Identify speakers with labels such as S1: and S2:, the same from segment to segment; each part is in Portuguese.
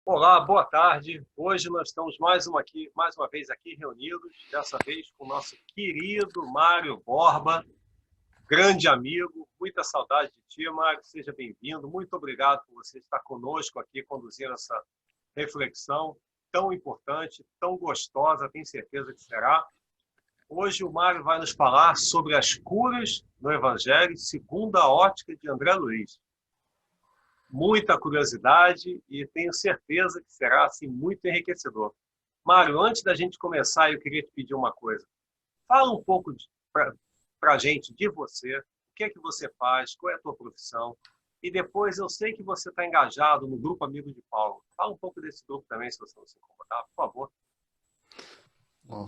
S1: Olá, boa tarde. Hoje nós estamos mais uma vez aqui reunidos, dessa vez com o nosso querido Mário Borba, grande amigo. Muita saudade de ti, Mário. Seja bem-vindo. Muito obrigado por você estar conosco aqui, conduzindo essa reflexão tão importante, tão gostosa, tenho certeza que será. Hoje o Mário vai nos falar sobre as curas no Evangelho segundo a ótica de André Luiz. Muita curiosidade e tenho certeza que será assim muito enriquecedor. Mário, antes da gente começar, eu queria te pedir uma coisa. Fala um pouco para a gente de você, o que é que você faz, qual é a tua profissão, e depois eu sei que você está engajado no Grupo Amigo de Paulo. Fala um pouco desse grupo também, se você não se incomodar, por favor.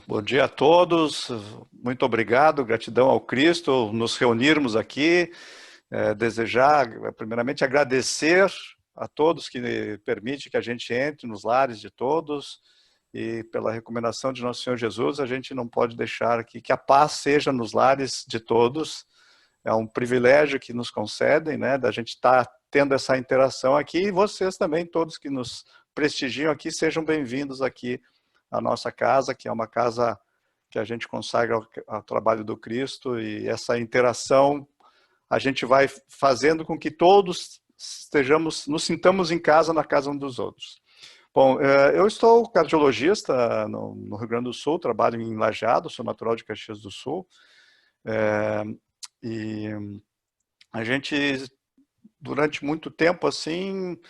S2: Bom dia a todos, muito obrigado, gratidão ao Cristo, nos reunirmos aqui, desejar, primeiramente, agradecer a todos que permitem que a gente entre nos lares de todos e pela recomendação de Nosso Senhor Jesus, a gente não pode deixar aqui que a paz seja nos lares de todos, é um privilégio que nos concedem, né, da gente estar tendo essa interação aqui e vocês também, todos que nos prestigiam aqui, sejam bem-vindos aqui a nossa casa, que é uma casa que a gente consagra ao trabalho do Cristo, e essa interação a gente vai fazendo com que todos nos sintamos em casa na casa uns dos outros. Bom, eu sou cardiologista no Rio Grande do Sul, trabalho em Lajeado, sou natural de Caxias do Sul, e a gente, durante muito tempo, assim,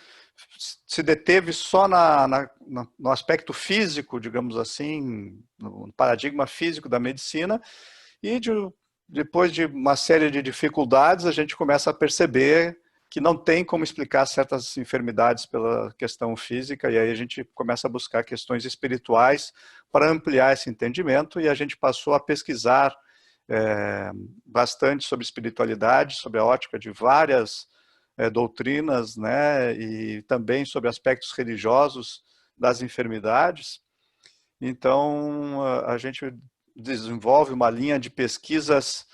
S2: se deteve só no aspecto físico, digamos assim, no paradigma físico da medicina, e depois de uma série de dificuldades, a gente começa a perceber que não tem como explicar certas enfermidades pela questão física, e aí a gente começa a buscar questões espirituais para ampliar esse entendimento, e a gente passou a pesquisar bastante sobre espiritualidade, sobre a ótica de várias doutrinas, né, e também sobre aspectos religiosos das enfermidades. Então, a gente desenvolve uma linha de pesquisas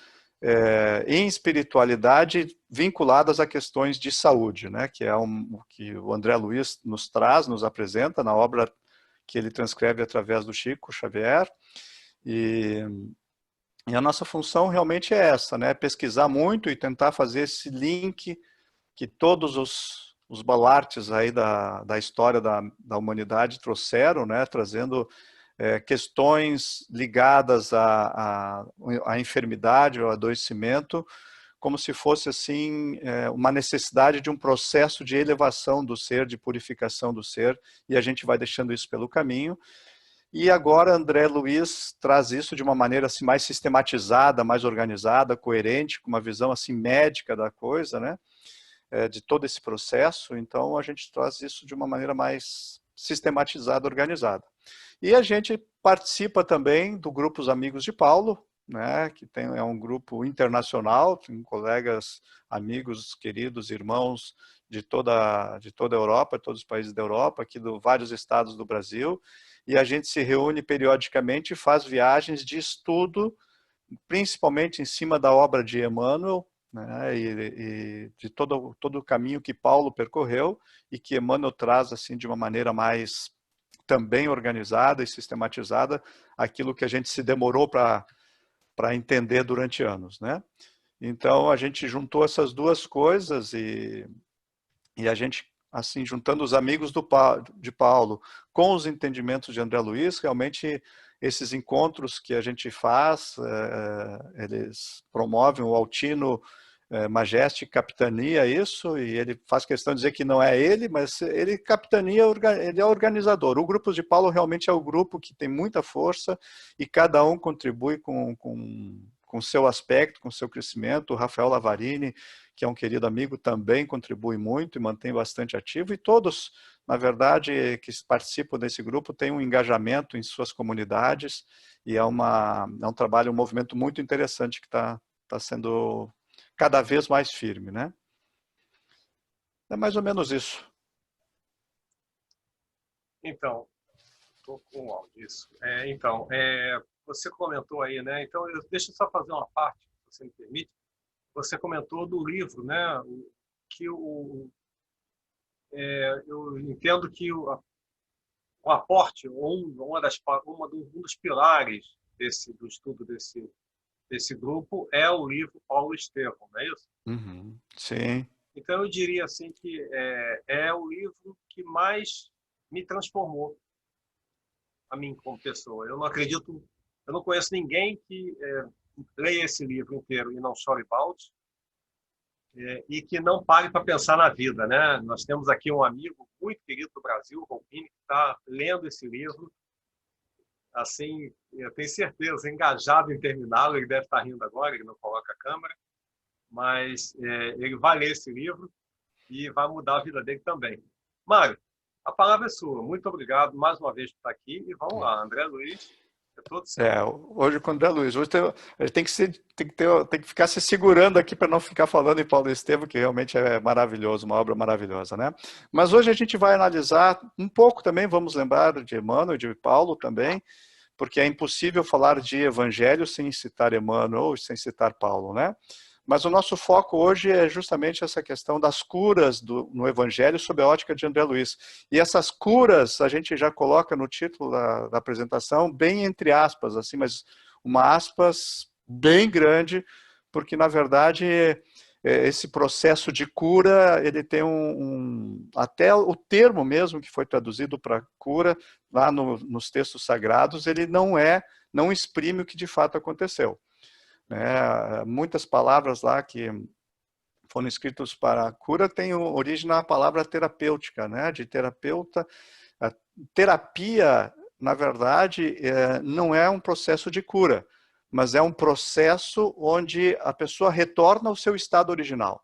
S2: em espiritualidade vinculadas a questões de saúde, né, que é o que o André Luiz nos apresenta na obra que ele transcreve através do Chico Xavier, e a nossa função realmente é essa, né, pesquisar muito e tentar fazer esse link que todos os baluartes aí da história da humanidade trouxeram, né, trazendo questões ligadas à enfermidade, ao adoecimento, como se fosse assim uma necessidade de um processo de elevação do ser, de purificação do ser, e a gente vai deixando isso pelo caminho. E agora André Luiz traz isso de uma maneira assim mais sistematizada, mais organizada, coerente, com uma visão assim médica da coisa, né? De todo esse processo. Então a gente traz isso de uma maneira mais sistematizada, organizada. E a gente participa também do grupo Os Amigos de Paulo, né, que é um grupo internacional, tem colegas, amigos, queridos, irmãos de toda a Europa, todos os países da Europa, aqui de vários estados do Brasil, e a gente se reúne periodicamente e faz viagens de estudo, principalmente em cima da obra de Emmanuel, né, e de todo o caminho que Paulo percorreu, e que Emmanuel traz assim de uma maneira mais também organizada e sistematizada, aquilo que a gente se demorou para entender durante anos, né? Então a gente juntou essas duas coisas e a gente, assim, juntando os amigos de Paulo com os entendimentos de André Luiz, realmente esses encontros que a gente faz, eles promovem o Altino Majestic capitania isso, e ele faz questão de dizer que não é ele, mas ele capitania, ele é organizador. O grupo de Paulo realmente é o grupo que tem muita força e cada um contribui com seu aspecto, com seu crescimento. O Rafael Lavarini, que é um querido amigo, também contribui muito e mantém bastante ativo, e todos, na verdade, que participam desse grupo têm um engajamento em suas comunidades, e é um trabalho, um movimento muito interessante que está sendo cada vez mais firme, né? É mais ou menos isso.
S1: Então, estou com o áudio disso. Você comentou aí, né? Então, deixa eu só fazer uma parte, se você me permite. Você comentou do livro, né? Que eu entendo que o aporte, um dos pilares do estudo desse grupo é o livro Paulo Estevão, não é isso?
S2: Uhum. Sim.
S1: Então, eu diria assim que é o livro que mais me transformou a mim como pessoa. Eu não conheço ninguém que leia esse livro inteiro e não chore balde, e que não pare para pensar na vida, né? Nós temos aqui um amigo muito querido do Brasil, Roupini, que está lendo esse livro, assim, eu tenho certeza, engajado em terminá-lo. Ele deve estar rindo agora, ele não coloca a câmera, mas ele vai ler esse livro e vai mudar a vida dele também. Mário, a palavra é sua. Muito obrigado mais uma vez por estar aqui e vamos lá, André Luiz, é todo seu.
S2: Hoje com o André Luiz, hoje a gente tem que ficar se segurando aqui para não ficar falando em Paulo Estevam, que realmente é maravilhoso, uma obra maravilhosa, né? Mas hoje a gente vai analisar um pouco também, vamos lembrar de Emmanuel, de Paulo também, porque é impossível falar de evangelho sem citar Emmanuel ou sem citar Paulo, né? Mas o nosso foco hoje é justamente essa questão das curas no Evangelho sob a ótica de André Luiz. E essas curas a gente já coloca no título da apresentação, bem entre aspas, assim, mas uma aspas bem grande, porque na verdade esse processo de cura, ele tem até o termo mesmo que foi traduzido para cura, lá nos textos sagrados, ele não exprime o que de fato aconteceu. Muitas palavras lá que foram escritas para a cura têm origem na palavra terapêutica, né? De terapeuta. A terapia, na verdade, não é um processo de cura, mas é um processo onde a pessoa retorna ao seu estado original.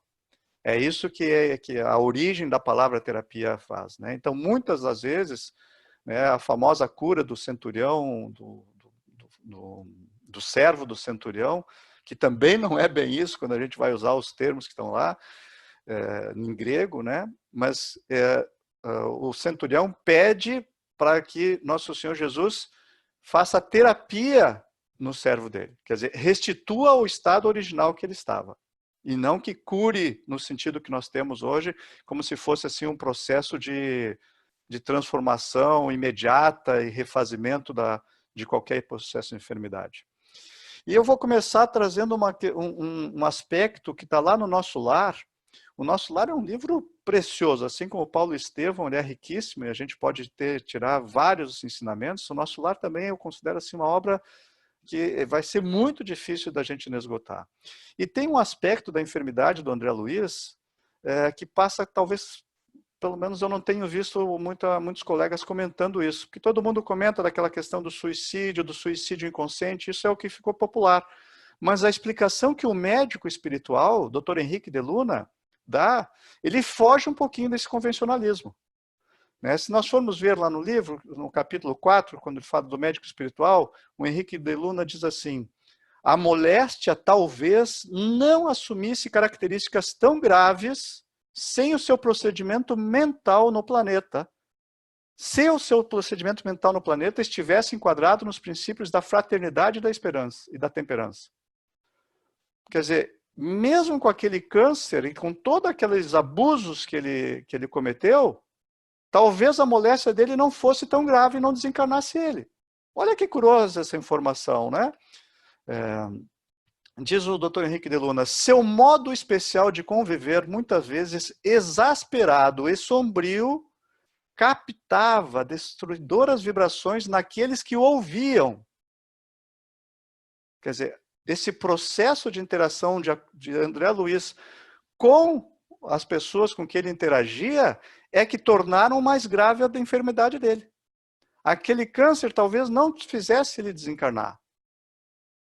S2: É isso que a origem da palavra terapia faz, né? Então, muitas das vezes, né, a famosa cura do centurião, do servo do centurião, que também não é bem isso, quando a gente vai usar os termos que estão lá, em grego, né? Mas o centurião pede para que Nosso Senhor Jesus faça terapia no servo dele, quer dizer, restitua o estado original que ele estava, e não que cure no sentido que nós temos hoje, como se fosse assim um processo de transformação imediata e refazimento de qualquer processo de enfermidade. E eu vou começar trazendo um aspecto que está lá no Nosso Lar. O Nosso Lar é um livro precioso, assim como o Paulo Estevão, ele é riquíssimo e a gente pode tirar vários ensinamentos. O Nosso Lar também eu considero assim, uma obra que vai ser muito difícil da gente esgotar. E tem um aspecto da enfermidade do André Luiz que passa, talvez, pelo menos eu não tenho visto muitos colegas comentando isso, porque todo mundo comenta daquela questão do suicídio inconsciente, isso é o que ficou popular. Mas a explicação que o médico espiritual, Dr. Henrique de Luna, dá, ele foge um pouquinho desse convencionalismo. Né? Se nós formos ver lá no livro, no capítulo 4, quando ele fala do médico espiritual, o Henrique de Luna diz assim: a moléstia talvez não assumisse características tão graves sem o seu procedimento mental no planeta. Se o seu procedimento mental no planeta estivesse enquadrado nos princípios da fraternidade e da esperança e da temperança. Quer dizer, mesmo com aquele câncer e com todos aqueles abusos que ele cometeu, talvez a moléstia dele não fosse tão grave e não desencarnasse ele. Olha que curiosa essa informação, né? Diz o Dr. Henrique de Luna, seu modo especial de conviver, muitas vezes exasperado e sombrio, captava destruidoras vibrações naqueles que o ouviam. Quer dizer, esse processo de interação de André Luiz com as pessoas com que ele interagia é que tornaram mais grave a enfermidade dele. Aquele câncer talvez não fizesse ele desencarnar.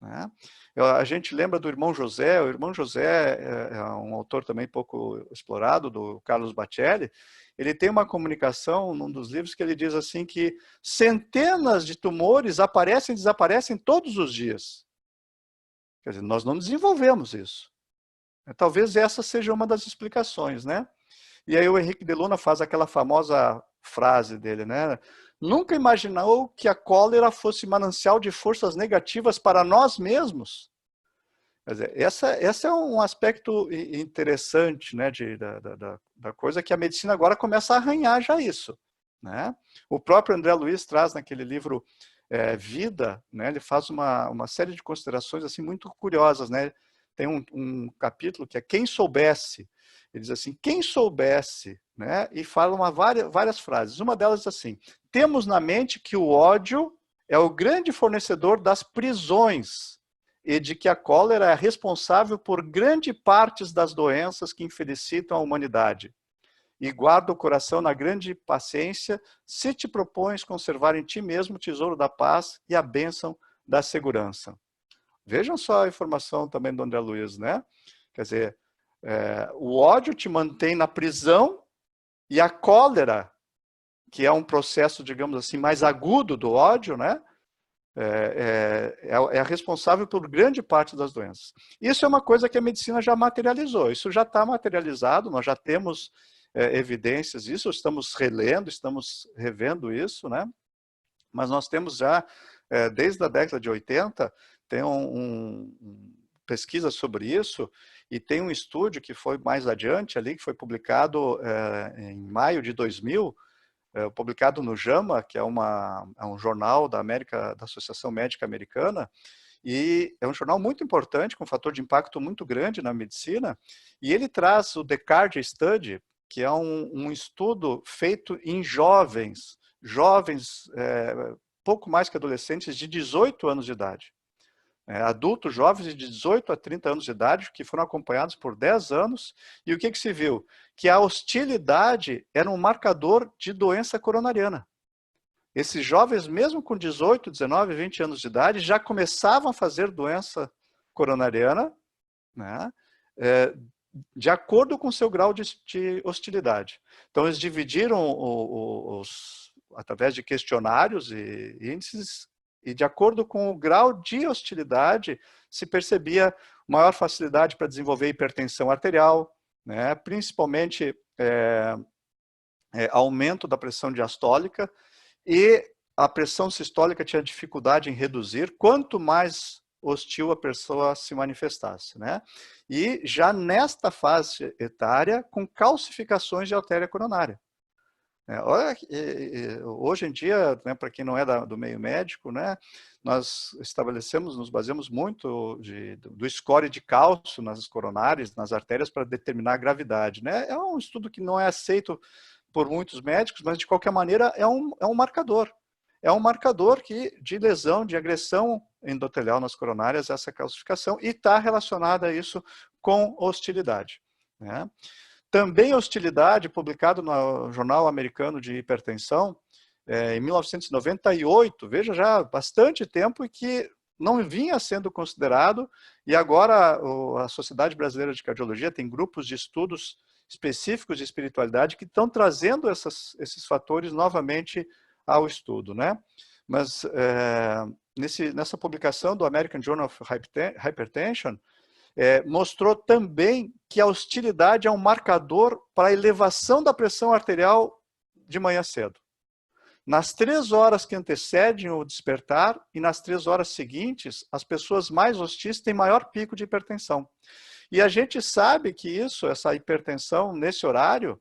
S2: Né? A gente lembra do irmão José. O irmão José é um autor também pouco explorado, do Carlos Bacelli. Ele tem uma comunicação num dos livros que ele diz assim que centenas de tumores aparecem e desaparecem todos os dias. Quer dizer, nós não desenvolvemos isso. Talvez essa seja uma das explicações, né? E aí o Henrique de Luna faz aquela famosa frase dele, né? Nunca imaginou que a cólera fosse manancial de forças negativas para nós mesmos? Quer dizer, esse é um aspecto interessante, né, da coisa, que a medicina agora começa a arranhar já isso, né? O próprio André Luiz traz naquele livro Vida, né, ele faz uma série de considerações assim muito curiosas, né? Tem um capítulo que é Quem Soubesse. Ele diz assim, quem soubesse, né? E fala várias frases. Uma delas diz assim, temos na mente que o ódio é o grande fornecedor das prisões e de que a cólera é responsável por grande parte das doenças que infelicitam a humanidade. E guarda o coração na grande paciência, se te propões conservar em ti mesmo o tesouro da paz e a bênção da segurança. Vejam só a informação também do André Luiz, né? Quer dizer, o ódio te mantém na prisão e a cólera, que é um processo, digamos assim, mais agudo do ódio, né? É a responsável por grande parte das doenças. Isso é uma coisa que a medicina já materializou, isso já está materializado, nós já temos evidências disso, estamos relendo, estamos revendo isso, né? Mas nós temos já, desde a década de 80, tem pesquisa sobre isso, e tem um estudo que foi mais adiante ali, que foi publicado em maio de 2000, publicado no JAMA, que é um jornal da Associação Médica Americana, e é um jornal muito importante, com um fator de impacto muito grande na medicina, e ele traz o Descartes Study, que é um estudo feito em jovens, pouco mais que adolescentes, de 18 anos de idade. Adultos jovens de 18 a 30 anos de idade, que foram acompanhados por 10 anos, e o que se viu? Que a hostilidade era um marcador de doença coronariana. Esses jovens, mesmo com 18, 19, 20 anos de idade, já começavam a fazer doença coronariana, né, de acordo com o seu grau de hostilidade. Então, eles dividiram através de questionários e índices, e de acordo com o grau de hostilidade, se percebia maior facilidade para desenvolver hipertensão arterial, né, principalmente aumento da pressão diastólica, e a pressão sistólica tinha dificuldade em reduzir, quanto mais hostil a pessoa se manifestasse, né? E já nesta fase etária, com calcificações de artéria coronária. Hoje em dia, né, para quem não é do meio médico, né, nós nos baseamos muito do score de cálcio nas coronárias, nas artérias, para determinar a gravidade, né? É um estudo que não é aceito por muitos médicos, mas de qualquer maneira é um marcador. É um marcador de lesão, de agressão endotelial nas coronárias, essa calcificação, e está relacionada a isso com hostilidade, né? Também hostilidade, publicado no Jornal Americano de Hipertensão, em 1998, veja, já há bastante tempo, e que não vinha sendo considerado, e agora a Sociedade Brasileira de Cardiologia tem grupos de estudos específicos de espiritualidade que estão trazendo esses fatores novamente ao estudo, né? Mas nessa publicação do American Journal of Hypertension, mostrou também que a hostilidade é um marcador para a elevação da pressão arterial de manhã cedo. Nas 3 horas que antecedem o despertar e nas 3 horas seguintes, as pessoas mais hostis têm maior pico de hipertensão. E a gente sabe que essa hipertensão nesse horário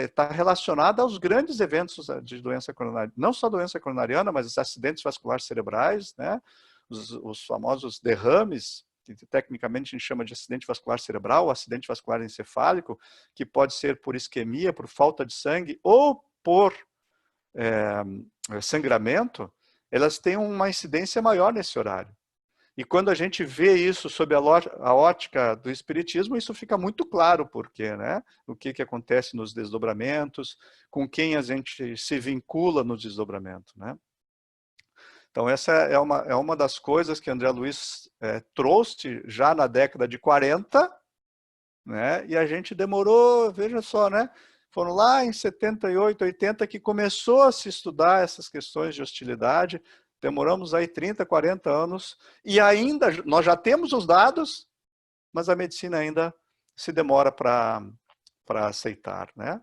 S2: está relacionada aos grandes eventos de doença coronariana, não só doença coronariana, mas os acidentes vasculares cerebrais, né? Os famosos derrames, que tecnicamente a gente chama de acidente vascular cerebral, acidente vascular encefálico, que pode ser por isquemia, por falta de sangue ou por sangramento, elas têm uma incidência maior nesse horário. E quando a gente vê isso sob a ótica do espiritismo, isso fica muito claro porque, né? O que acontece nos desdobramentos, com quem a gente se vincula no desdobramento, né? Então essa é uma das coisas que André Luiz trouxe já na década de 40, né? E a gente demorou, veja só, né? Foram lá em 78, 80 que começou a se estudar essas questões de hostilidade. Demoramos aí 30, 40 anos, e ainda nós já temos os dados, mas a medicina ainda se demora para aceitar, né?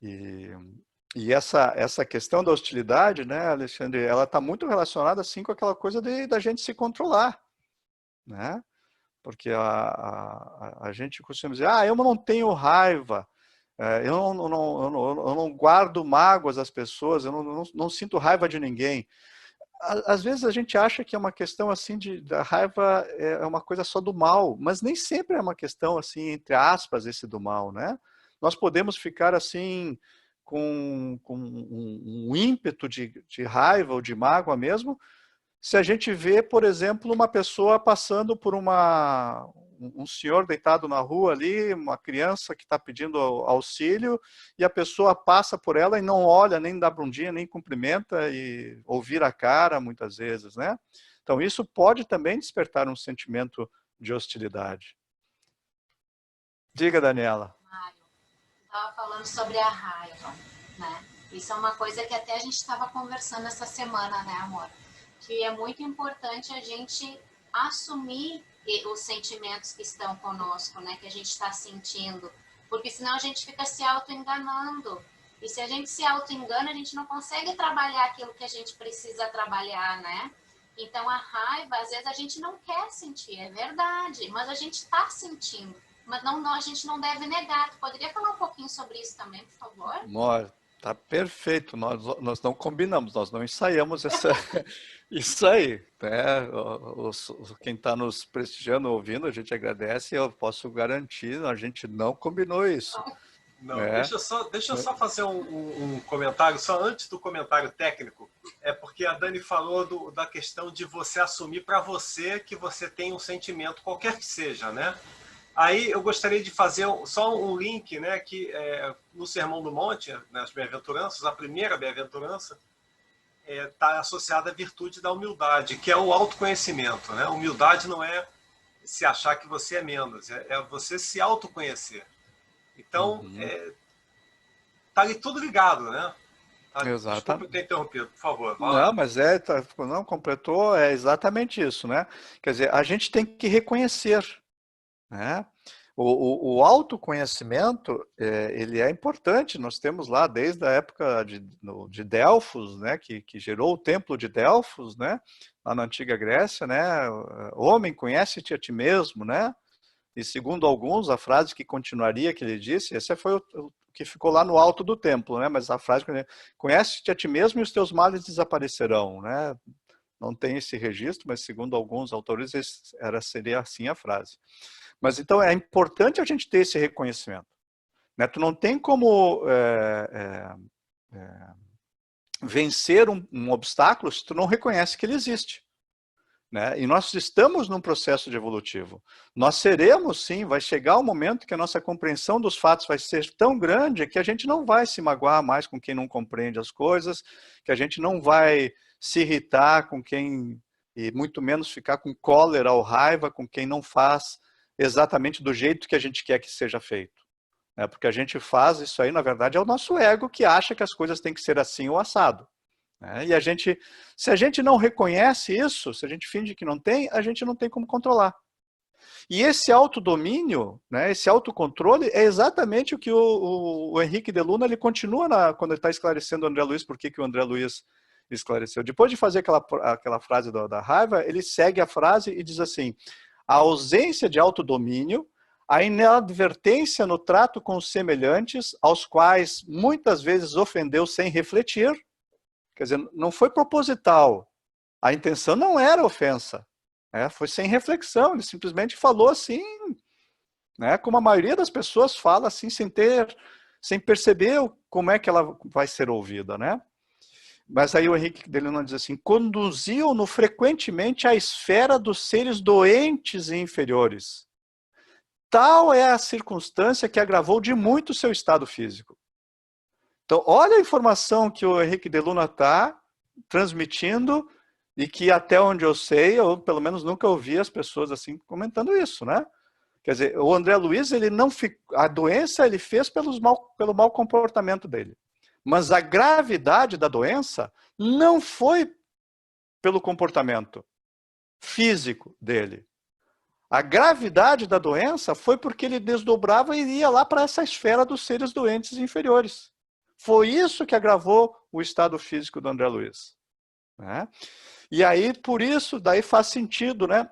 S2: E essa questão da hostilidade, né, Alexandre, ela está muito relacionada assim com aquela coisa da gente se controlar. né? Porque a gente costuma dizer, eu não tenho raiva, eu não guardo mágoas às pessoas, eu não sinto raiva de ninguém. Às vezes a gente acha que é uma questão assim da raiva é uma coisa só do mal, mas nem sempre é uma questão assim, entre aspas, esse do mal, né? Nós podemos ficar assim com um ímpeto de raiva ou de mágoa mesmo, se a gente vê, por exemplo, uma pessoa passando por um senhor deitado na rua ali, uma criança que está pedindo auxílio, e a pessoa passa por ela e não olha, nem dá bom dia, nem cumprimenta, e ouvir a cara, muitas vezes, né? Então, isso pode também despertar um sentimento de hostilidade. Diga, Daniela.
S3: Mário, estava falando sobre a raiva, né? Isso é uma coisa que até a gente estava conversando essa semana, né, amor? Que é muito importante a gente assumir os sentimentos que estão conosco, né? Que a gente está sentindo. Porque senão a gente fica se auto-enganando. E se a gente se auto-engana, a gente não consegue trabalhar aquilo que a gente precisa trabalhar, né? Então a raiva, às vezes a gente não quer sentir, é verdade, mas a gente está sentindo. Mas não, a gente não deve negar. Tu poderia falar um pouquinho sobre isso também, por favor?
S2: Amor, tá perfeito. Nós não combinamos, nós não ensaiamos isso aí. Né? Quem está nos prestigiando, ouvindo, a gente agradece. Eu posso garantir, a gente não combinou isso.
S1: Não, deixa eu só fazer um comentário, só antes do comentário técnico. É porque a Dani falou da questão de você assumir para você que você tem um sentimento, qualquer que seja, né? Aí eu gostaria de fazer só um link, né, que no Sermão do Monte, nas Bem-aventuranças, a primeira bem-aventurança está associada à virtude da humildade, que é o autoconhecimento, né? Humildade não é se achar que você é menos, é você se autoconhecer. Então, tá ali tudo ligado, né?
S2: Exato.
S1: Desculpa eu ter interrompido, por favor.
S2: Não, mas não completou, é exatamente isso, né? Quer dizer, a gente tem que reconhecer, né? O autoconhecimento, ele é importante. Nós temos lá desde a época de Delfos, né, que gerou o templo de Delfos, né, lá na antiga Grécia, né, homem, conhece-te a ti mesmo, né, e segundo alguns, a frase que continuaria, que ele disse, esse foi o que ficou lá no alto do templo, né, mas a frase, conhece-te a ti mesmo e os teus males desaparecerão, né, não tem esse registro, mas segundo alguns autores, seria assim a frase. Mas então é importante a gente ter esse reconhecimento, né? Tu não tem como vencer um obstáculo se tu não reconhece que ele existe, né? E nós estamos num processo de evolutivo. Nós seremos, sim, vai chegar um momento que a nossa compreensão dos fatos vai ser tão grande que a gente não vai se magoar mais com quem não compreende as coisas, que a gente não vai se irritar com quem, e muito menos ficar com cólera ou raiva com quem não faz exatamente do jeito que a gente quer que seja feito. Porque a gente faz isso aí, na verdade, é o nosso ego que acha que as coisas têm que ser assim ou assado. E se a gente não reconhece isso, se a gente finge que não tem, a gente não tem como controlar. E esse autodomínio, né, esse autocontrole, é exatamente o que o Henrique de Luna ele continua quando ele está esclarecendo o André Luiz, por que o André Luiz esclareceu. Depois de fazer aquela frase da raiva, ele segue a frase e diz assim: a ausência de autodomínio, a inadvertência no trato com os semelhantes, aos quais muitas vezes ofendeu sem refletir, quer dizer, não foi proposital, a intenção não era ofensa, foi sem reflexão, ele simplesmente falou assim, né, como a maioria das pessoas fala assim, sem perceber como é que ela vai ser ouvida, né? Mas aí o Henrique de Luna diz assim: conduziu-no frequentemente à esfera dos seres doentes e inferiores. Tal é a circunstância que agravou de muito o seu estado físico. Então, olha a informação que o Henrique de Luna está transmitindo e que até onde eu sei, eu pelo menos nunca ouvi as pessoas assim comentando isso, né? Quer dizer, o André Luiz, a doença ele fez pelo mau comportamento dele. Mas a gravidade da doença não foi pelo comportamento físico dele. A gravidade da doença foi porque ele desdobrava e ia lá para essa esfera dos seres doentes inferiores. Foi isso que agravou o estado físico do André Luiz. E aí, por isso, daí faz sentido, né?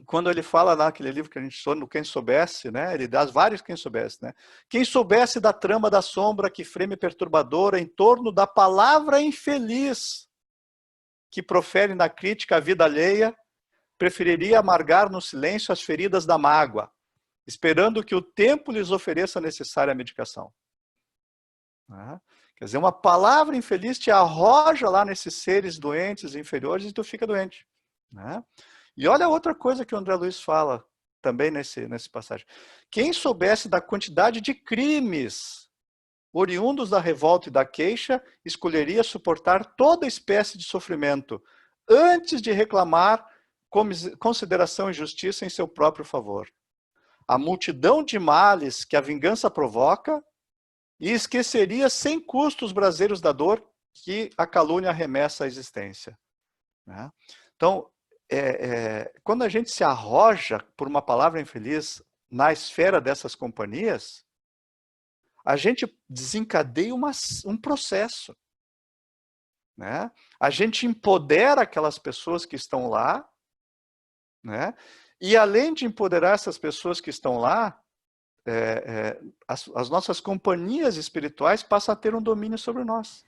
S2: quando ele fala naquele livro que a gente estudou, no Quem Soubesse, né? Ele dá vários Quem Soubesse, né? Quem soubesse da trama da sombra que freme perturbadora em torno da palavra infeliz que profere na crítica à vida alheia, preferiria amargar no silêncio as feridas da mágoa, esperando que o tempo lhes ofereça a necessária medicação. Quer dizer, uma palavra infeliz te arroja lá nesses seres doentes, inferiores, e tu fica doente. E olha outra coisa que o André Luiz fala também nesse passagem. Quem soubesse da quantidade de crimes oriundos da revolta e da queixa, escolheria suportar toda espécie de sofrimento, antes de reclamar consideração e justiça em seu próprio favor. A multidão de males que a vingança provoca, e esqueceria sem custo os braseiros da dor que a calúnia arremessa à existência. Então, quando a gente se arroja por uma palavra infeliz na esfera dessas companhias, a gente desencadeia um processo. A gente empodera aquelas pessoas que estão lá, e além de empoderar essas pessoas que estão lá, as nossas companhias espirituais passam a ter um domínio sobre nós.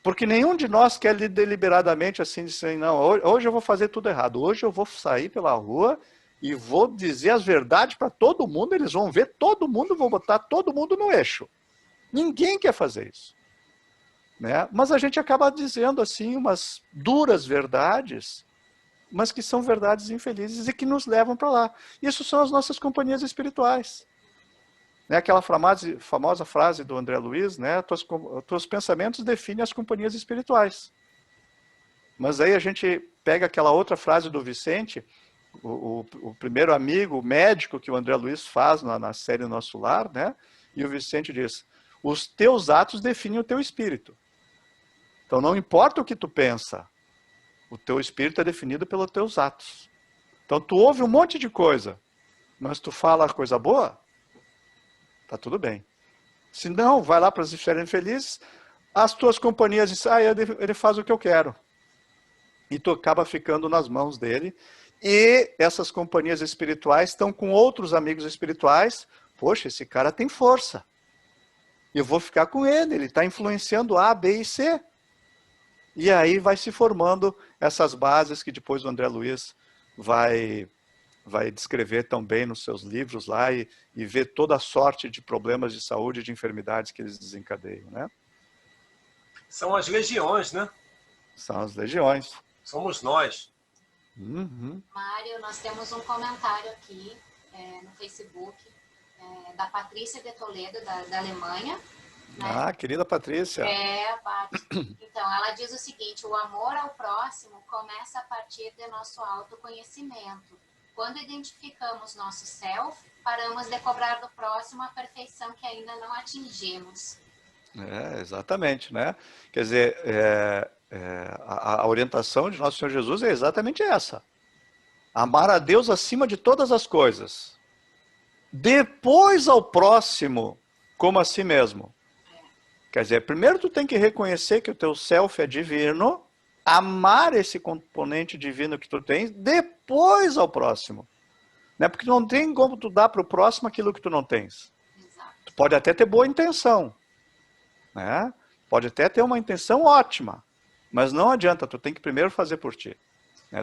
S2: Porque nenhum de nós quer deliberadamente assim dizer, não, hoje eu vou fazer tudo errado, hoje eu vou sair pela rua e vou dizer as verdades para todo mundo, eles vão ver todo mundo, vou botar todo mundo no eixo. Ninguém quer fazer isso. Mas a gente acaba dizendo assim umas duras verdades, mas que são verdades infelizes e que nos levam para lá. Isso são as nossas companhias espirituais. Aquela famosa frase do André Luiz, teus pensamentos definem as companhias espirituais. Mas aí a gente pega aquela outra frase do Vicente, o primeiro amigo, o médico que o André Luiz faz na série Nosso Lar, e o Vicente diz, os teus atos definem o teu espírito. Então não importa o que tu pensa, o teu espírito é definido pelos teus atos. Então tu ouve um monte de coisa, mas tu fala coisa boa, tá tudo bem. Se não, vai lá para as esferas infelizes, as tuas companhias dizem, ele faz o que eu quero. E tu acaba ficando nas mãos dele. E essas companhias espirituais estão com outros amigos espirituais. Poxa, esse cara tem força. Eu vou ficar com ele está influenciando A, B e C. E aí vai se formando essas bases que depois o André Luiz vai descrever tão bem nos seus livros lá e ver toda a sorte de problemas de saúde e de enfermidades que eles desencadeiam,
S1: São as legiões,
S2: São as legiões.
S1: Somos nós.
S3: Mário, nós temos um comentário aqui no Facebook da Patrícia de Toledo, da Alemanha.
S2: Querida Patrícia.
S3: A Paty. Então, ela diz o seguinte, o amor ao próximo começa a partir de nosso autoconhecimento. Quando identificamos nosso self, paramos de cobrar do próximo a perfeição que ainda não atingimos.
S2: Exatamente, Quer dizer, a orientação de Nosso Senhor Jesus é exatamente essa. Amar a Deus acima de todas as coisas. Depois ao próximo como a si mesmo. Quer dizer, primeiro tu tem que reconhecer que o teu self é divino, amar esse componente divino que tu tens, depois ao próximo. Porque não tem como tu dar para o próximo aquilo que tu não tens.
S3: Exato.
S2: Tu pode até ter boa intenção. Pode até ter uma intenção ótima. Mas não adianta, tu tem que primeiro fazer por ti.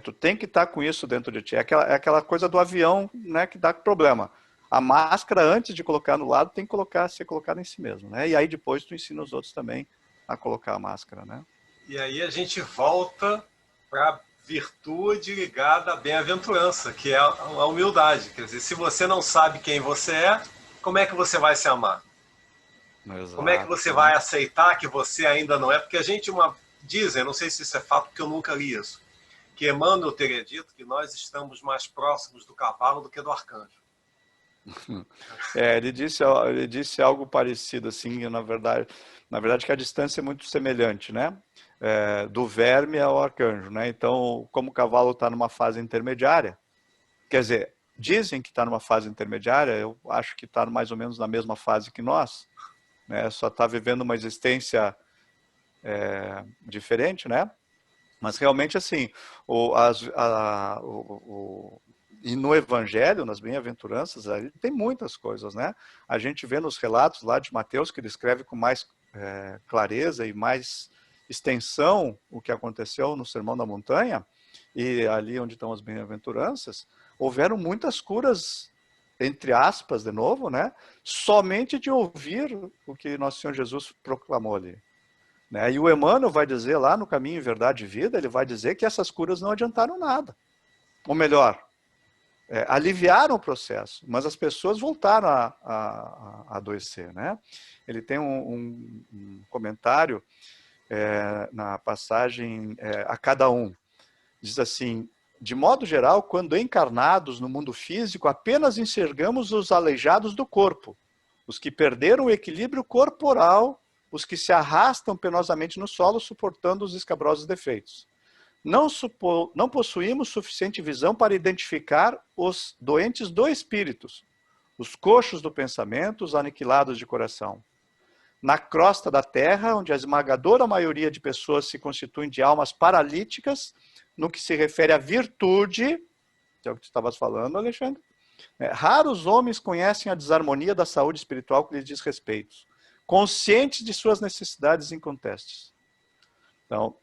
S2: Tu tem que estar com isso dentro de ti. É aquela coisa do avião que dá problema. A máscara, antes de colocar no lado, tem que ser colocada em si mesmo. E aí depois tu ensina os outros também a colocar a máscara.
S1: E aí a gente volta para a virtude ligada à bem-aventurança, que é a humildade. Quer dizer, se você não sabe quem você é, como é que você vai se amar?
S2: Exato.
S1: Como é que você vai aceitar que você ainda não é? Porque a gente dizem, não sei se isso é fato, porque eu nunca li isso, que Emmanuel teria dito que nós estamos mais próximos do cavalo do que do arcanjo.
S2: Ele disse algo parecido, assim, na verdade que a distância é muito semelhante, do verme ao arcanjo, Então, como o cavalo está numa fase intermediária, quer dizer, dizem que está numa fase intermediária, eu acho que está mais ou menos na mesma fase que nós, só está vivendo uma existência diferente, Mas realmente assim, e no Evangelho, nas bem-aventuranças, ali tem muitas coisas, né? A gente vê nos relatos lá de Mateus, que ele escreve com mais clareza e mais extensão o que aconteceu no Sermão da Montanha, e ali onde estão as bem-aventuranças, houveram muitas curas, entre aspas, de novo, né? Somente de ouvir o que Nosso Senhor Jesus proclamou ali. Né? E o Emmanuel vai dizer lá no Caminho, Verdade e Vida, ele vai dizer que essas curas não adiantaram nada. Ou melhor, aliviaram o processo, mas as pessoas voltaram a adoecer. Né? Ele tem um comentário na passagem A Cada Um. Diz assim: de modo geral, quando encarnados no mundo físico, apenas enxergamos os aleijados do corpo, os que perderam o equilíbrio corporal, os que se arrastam penosamente no solo, suportando os escabrosos defeitos. Não possuímos suficiente visão para identificar os doentes do espírito, os coxos do pensamento, os aniquilados de coração. Na crosta da terra, onde a esmagadora maioria de pessoas se constituem de almas paralíticas, no que se refere à virtude, que é o que tu estavas falando, Alexandre, raros homens conhecem a desarmonia da saúde espiritual que lhes diz respeito, conscientes de suas necessidades incontestes. Então,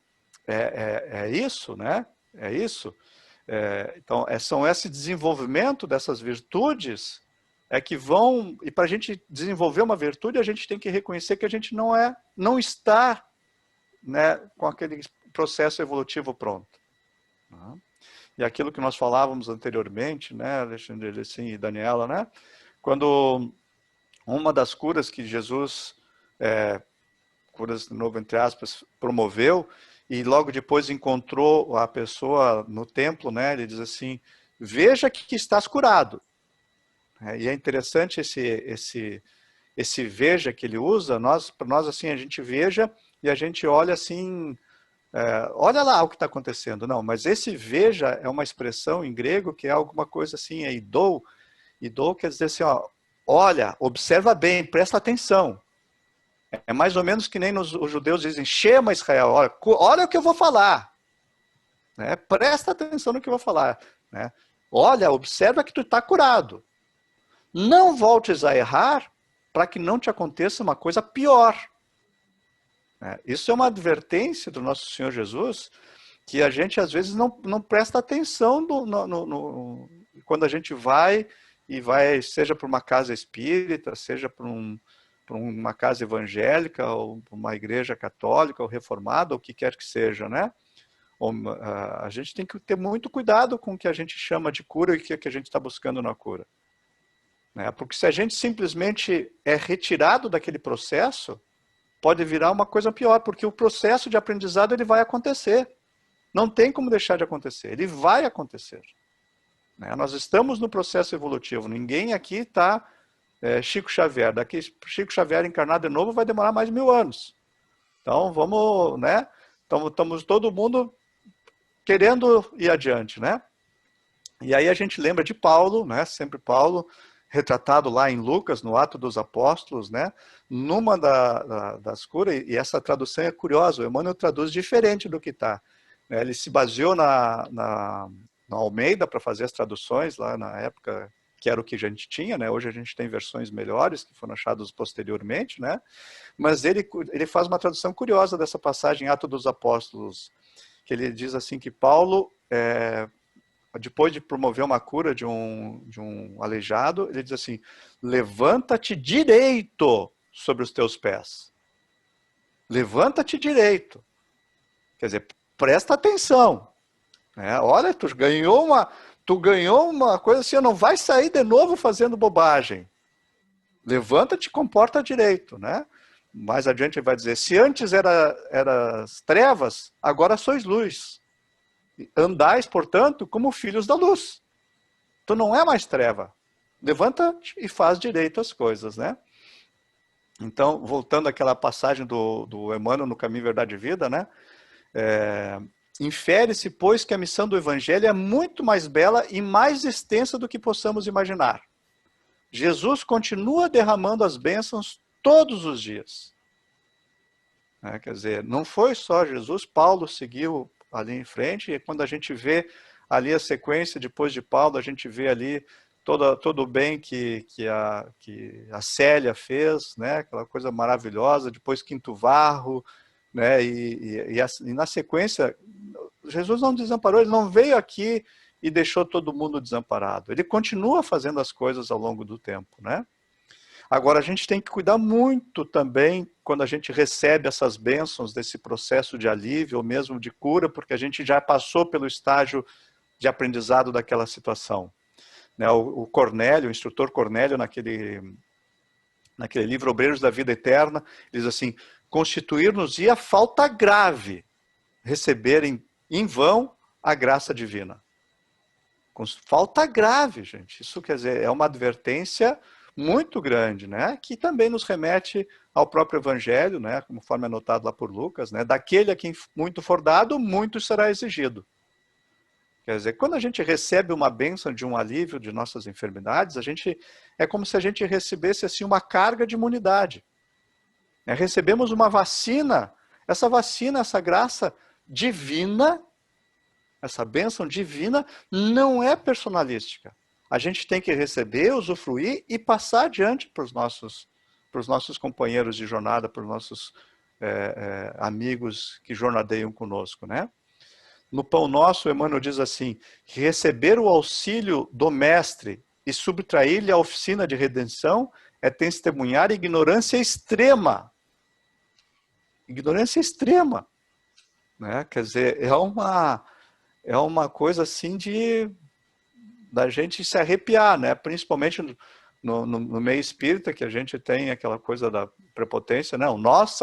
S2: é isso, né? É isso. Então, são esse desenvolvimento dessas virtudes que vão... E para a gente desenvolver uma virtude, a gente tem que reconhecer que a gente não está, né, com aquele processo evolutivo pronto. E aquilo que nós falávamos anteriormente, né, Alexandre assim, e Daniela, né? Quando uma das curas que Jesus, curas de novo entre aspas, promoveu, e logo depois encontrou a pessoa no templo, né? Ele diz assim: veja que estás curado. E é interessante esse veja que ele usa. Para nós assim, a gente veja e a gente olha assim, olha lá o que está acontecendo. Não, mas esse veja é uma expressão em grego que é alguma coisa assim, idou. Idou quer dizer assim, ó, olha, observa bem, presta atenção. É mais ou menos que nem os judeus dizem: chama Israel, olha o que eu vou falar. Né? Presta atenção no que eu vou falar. Né? Olha, observa que tu está curado. Não voltes a errar para que não te aconteça uma coisa pior. Isso é uma advertência do nosso Senhor Jesus, que a gente às vezes não presta atenção quando a gente vai, seja para uma casa espírita, seja para uma casa evangélica, ou uma igreja católica, ou reformada, ou o que quer que seja, né? A gente tem que ter muito cuidado com o que a gente chama de cura e o que a gente está buscando na cura. Porque se a gente simplesmente é retirado daquele processo, pode virar uma coisa pior, porque o processo de aprendizado ele vai acontecer. Não tem como deixar de acontecer, ele vai acontecer. Nós estamos no processo evolutivo, ninguém aqui está Chico Xavier. Daqui Chico Xavier encarnado de novo vai demorar mais 1000 anos. Então vamos, né? Estamos todo mundo querendo ir adiante, né? E aí a gente lembra de Paulo, né? Sempre Paulo, retratado lá em Lucas, no Ato dos Apóstolos, né? Numa das curas, e essa tradução é curiosa, o Emmanuel traduz diferente do que está. Ele se baseou na Almeida para fazer as traduções, lá na época que era o que a gente tinha, né? Hoje a gente tem versões melhores, que foram achadas posteriormente, né? Mas ele faz uma tradução curiosa dessa passagem, Ato dos Apóstolos, que ele diz assim que Paulo... depois de promover uma cura de um aleijado, ele diz assim: levanta-te direito sobre os teus pés. Levanta-te direito. Quer dizer, presta atenção. Olha, tu ganhou uma coisa assim, não vai sair de novo fazendo bobagem. Levanta-te e comporta direito. Né? Mais adiante ele vai dizer: se antes eras trevas, agora sois luz. Andais, portanto, como filhos da luz. Tu não é mais treva. Levanta-te e faz direito as coisas, né? Então, voltando àquela passagem do Emmanuel no Caminho, Verdade e Vida, né? Infere-se, pois, que a missão do Evangelho é muito mais bela e mais extensa do que possamos imaginar. Jesus continua derramando as bênçãos todos os dias. Quer dizer, não foi só Jesus, Paulo seguiu ali em frente, e quando a gente vê ali a sequência, depois de Paulo, a gente vê ali todo o bem que a Célia fez, né? Aquela coisa maravilhosa, depois Quinto Varro, né? E na sequência, Jesus não desamparou, ele não veio aqui e deixou todo mundo desamparado. Ele continua fazendo as coisas ao longo do tempo, né? Agora, a gente tem que cuidar muito também quando a gente recebe essas bênçãos desse processo de alívio ou mesmo de cura, porque a gente já passou pelo estágio de aprendizado daquela situação. O Cornélio, o instrutor Cornélio, naquele livro Obreiros da Vida Eterna, diz assim: constituir-nos-ia falta grave receberem em vão a graça divina. Falta grave, gente. Isso quer dizer, é uma advertência muito grande, né? Que também nos remete ao próprio Evangelho, né? Conforme anotado lá por Lucas, né? Daquele a quem muito for dado, muito será exigido. Quer dizer, quando a gente recebe uma bênção de um alívio de nossas enfermidades, é como se a gente recebesse assim uma carga de imunidade. Recebemos uma vacina, essa graça divina, essa bênção divina não é personalística. A gente tem que receber, usufruir e passar adiante para os nossos companheiros de jornada, para os nossos amigos que jornadeiam conosco, né? No Pão Nosso, Emmanuel diz assim: receber o auxílio do mestre e subtrair-lhe a oficina de redenção é testemunhar ignorância extrema. Ignorância extrema. Né? Quer dizer, é uma coisa assim da gente se arrepiar, né? Principalmente no meio espírita, que a gente tem aquela coisa da prepotência. Não, nós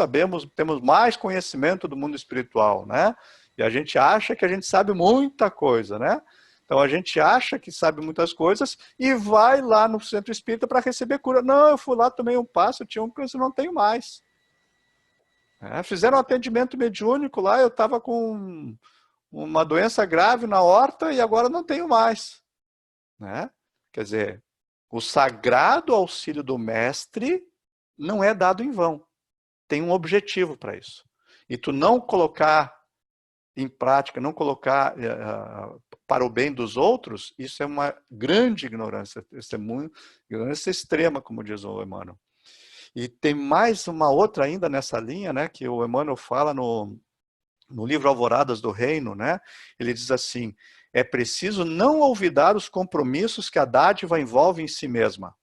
S2: temos mais conhecimento do mundo espiritual, né? E a gente acha que a gente sabe muita coisa, né? Então a gente acha que sabe muitas coisas e vai lá no centro espírita para receber cura. Não, eu fui lá, tomei um passo, eu tinha um câncer, não tenho mais. Fizeram um atendimento mediúnico lá, eu estava com uma doença grave na horta e agora não tenho mais. Né? Quer dizer, o sagrado auxílio do mestre não é dado em vão. Tem um objetivo para isso. E tu não colocar em prática, não colocar para o bem dos outros, isso é uma grande ignorância, ignorância extrema, como diz o Emmanuel. E tem mais uma outra ainda nessa linha, né, que o Emmanuel fala no livro Alvoradas do Reino, né? Ele diz assim: é preciso não olvidar os compromissos que a dádiva envolve em si mesma.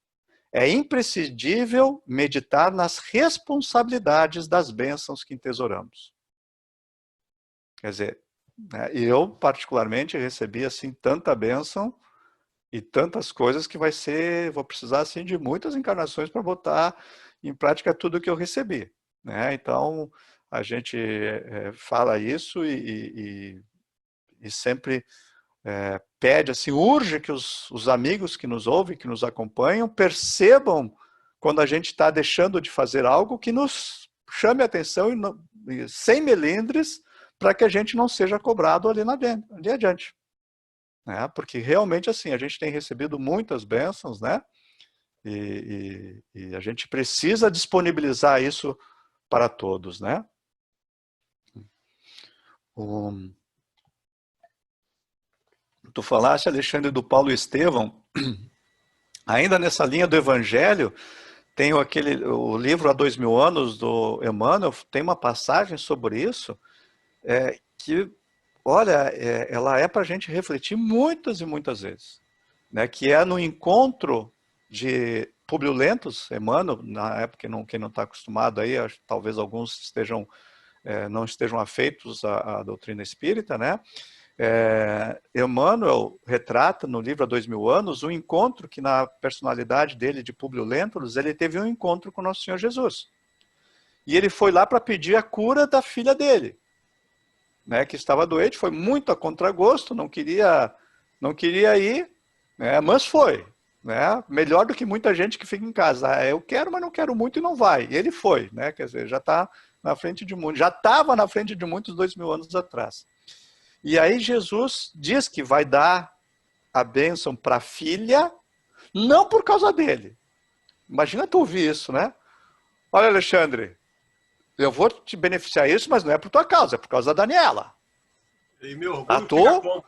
S2: É imprescindível meditar nas responsabilidades das bênçãos que entesouramos. Quer dizer, eu particularmente recebi assim tanta bênção e tantas coisas que vou precisar assim de muitas encarnações para botar em prática tudo que eu recebi, né? Então a gente fala isso e sempre pede assim, urge que os amigos que nos ouvem, que nos acompanham, percebam quando a gente está deixando de fazer algo que nos chame a atenção e sem melindres, para que a gente não seja cobrado ali adiante. Né? Porque realmente assim, a gente tem recebido muitas bênçãos, né? E a gente precisa disponibilizar isso para todos, né? Tu falaste, Alexandre, do Paulo Estevão. Ainda nessa linha do Evangelho, tem o livro Há 2000 anos, do Emmanuel, tem uma passagem sobre isso, que, olha, ela é para a gente refletir muitas e muitas vezes. Né? Que é no encontro de Públio Lentulus, Emmanuel, na época, quem não está acostumado aí, talvez alguns não estejam afeitos à doutrina espírita, né? Emmanuel retrata no livro Há 2000 anos o encontro que na personalidade dele de Públio Lentulus, ele teve um encontro com Nosso Senhor Jesus. E ele foi lá para pedir a cura da filha dele, né, que estava doente, foi muito a contragosto, não queria ir, né, mas foi. Né, melhor do que muita gente que fica em casa. Eu quero, mas não quero muito e não vai. E ele foi, né, quer dizer, já está na frente de muitos, já estava na frente de muitos 2000 anos atrás. E aí Jesus diz que vai dar a bênção para a filha, não por causa dele. Imagina tu ouvir isso, né? Olha, Alexandre, eu vou te beneficiar isso, mas não é por tua causa, é por causa da Daniela.
S1: E meu orgulho
S2: À
S1: fica
S2: toa?
S1: como?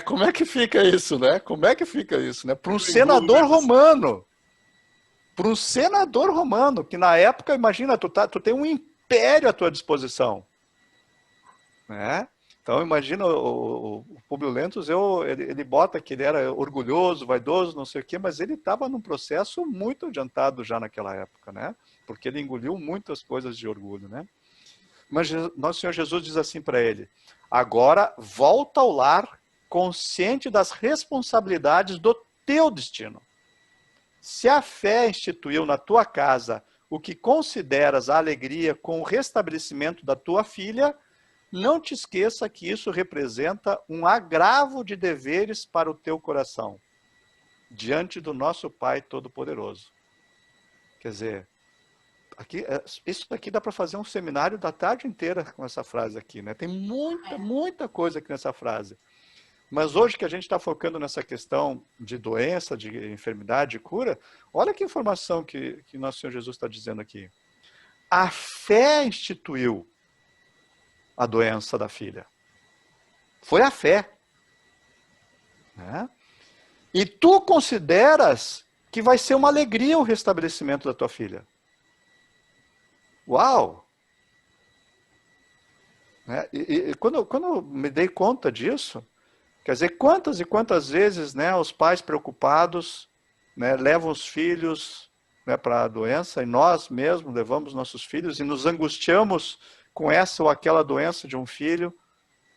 S2: Como é que fica isso, né? Como é que fica isso, né? Para um
S1: Eu
S2: senador
S1: engulo, né?
S2: romano. Para um senador romano, que na época, imagina, tu tem um império à tua disposição. Né? Então, imagina, o Públio Lentulus, ele bota que ele era orgulhoso, vaidoso, não sei o quê, mas ele estava num processo muito adiantado já naquela época, né? Porque ele engoliu muitas coisas de orgulho, né? Mas nosso Senhor Jesus diz assim para ele: agora volta ao lar consciente das responsabilidades do teu destino. Se a fé instituiu na tua casa o que consideras a alegria com o restabelecimento da tua filha, não te esqueça que isso representa um agravo de deveres para o teu coração, diante do nosso Pai Todo-Poderoso. Quer dizer, isso aqui dá para fazer um seminário da tarde inteira com essa frase aqui, né? Tem muita coisa aqui nessa frase. Mas hoje que a gente está focando nessa questão de doença, de enfermidade, de cura, olha que informação que nosso Senhor Jesus está dizendo aqui. A fé instituiu a doença da filha. Foi a fé. Né? E tu consideras que vai ser uma alegria o restabelecimento da tua filha. Uau! Né? E quando eu me dei conta disso, quer dizer, quantas e quantas vezes, né, os pais preocupados, né, levam os filhos, né, para a doença, e nós mesmos levamos nossos filhos e nos angustiamos com essa ou aquela doença de um filho,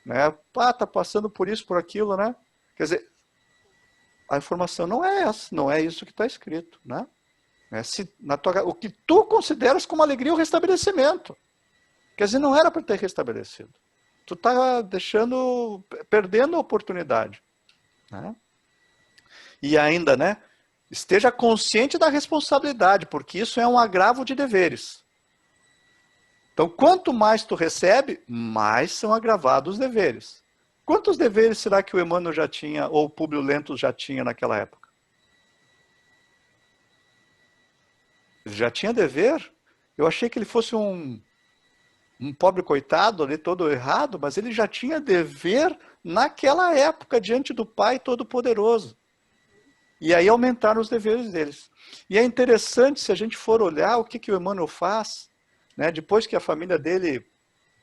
S2: né? Tá passando por isso, por aquilo, né? Quer dizer, a informação não é essa, não é isso que está escrito, né? O que tu consideras como alegria o restabelecimento. Quer dizer, não era para ter restabelecido. Tu está perdendo a oportunidade. Né? E ainda, né? Esteja consciente da responsabilidade, porque isso é um agravo de deveres. Então, quanto mais tu recebe, mais são agravados os deveres. Quantos deveres será que o Emmanuel já tinha, ou o Públio Lentulus já tinha naquela época? Ele já tinha dever? Eu achei que ele fosse um pobre coitado ali, todo errado, mas ele já tinha dever naquela época, diante do Pai Todo-Poderoso. E aí aumentaram os deveres deles. E é interessante, se a gente for olhar o que o Emmanuel faz, né, depois que a família dele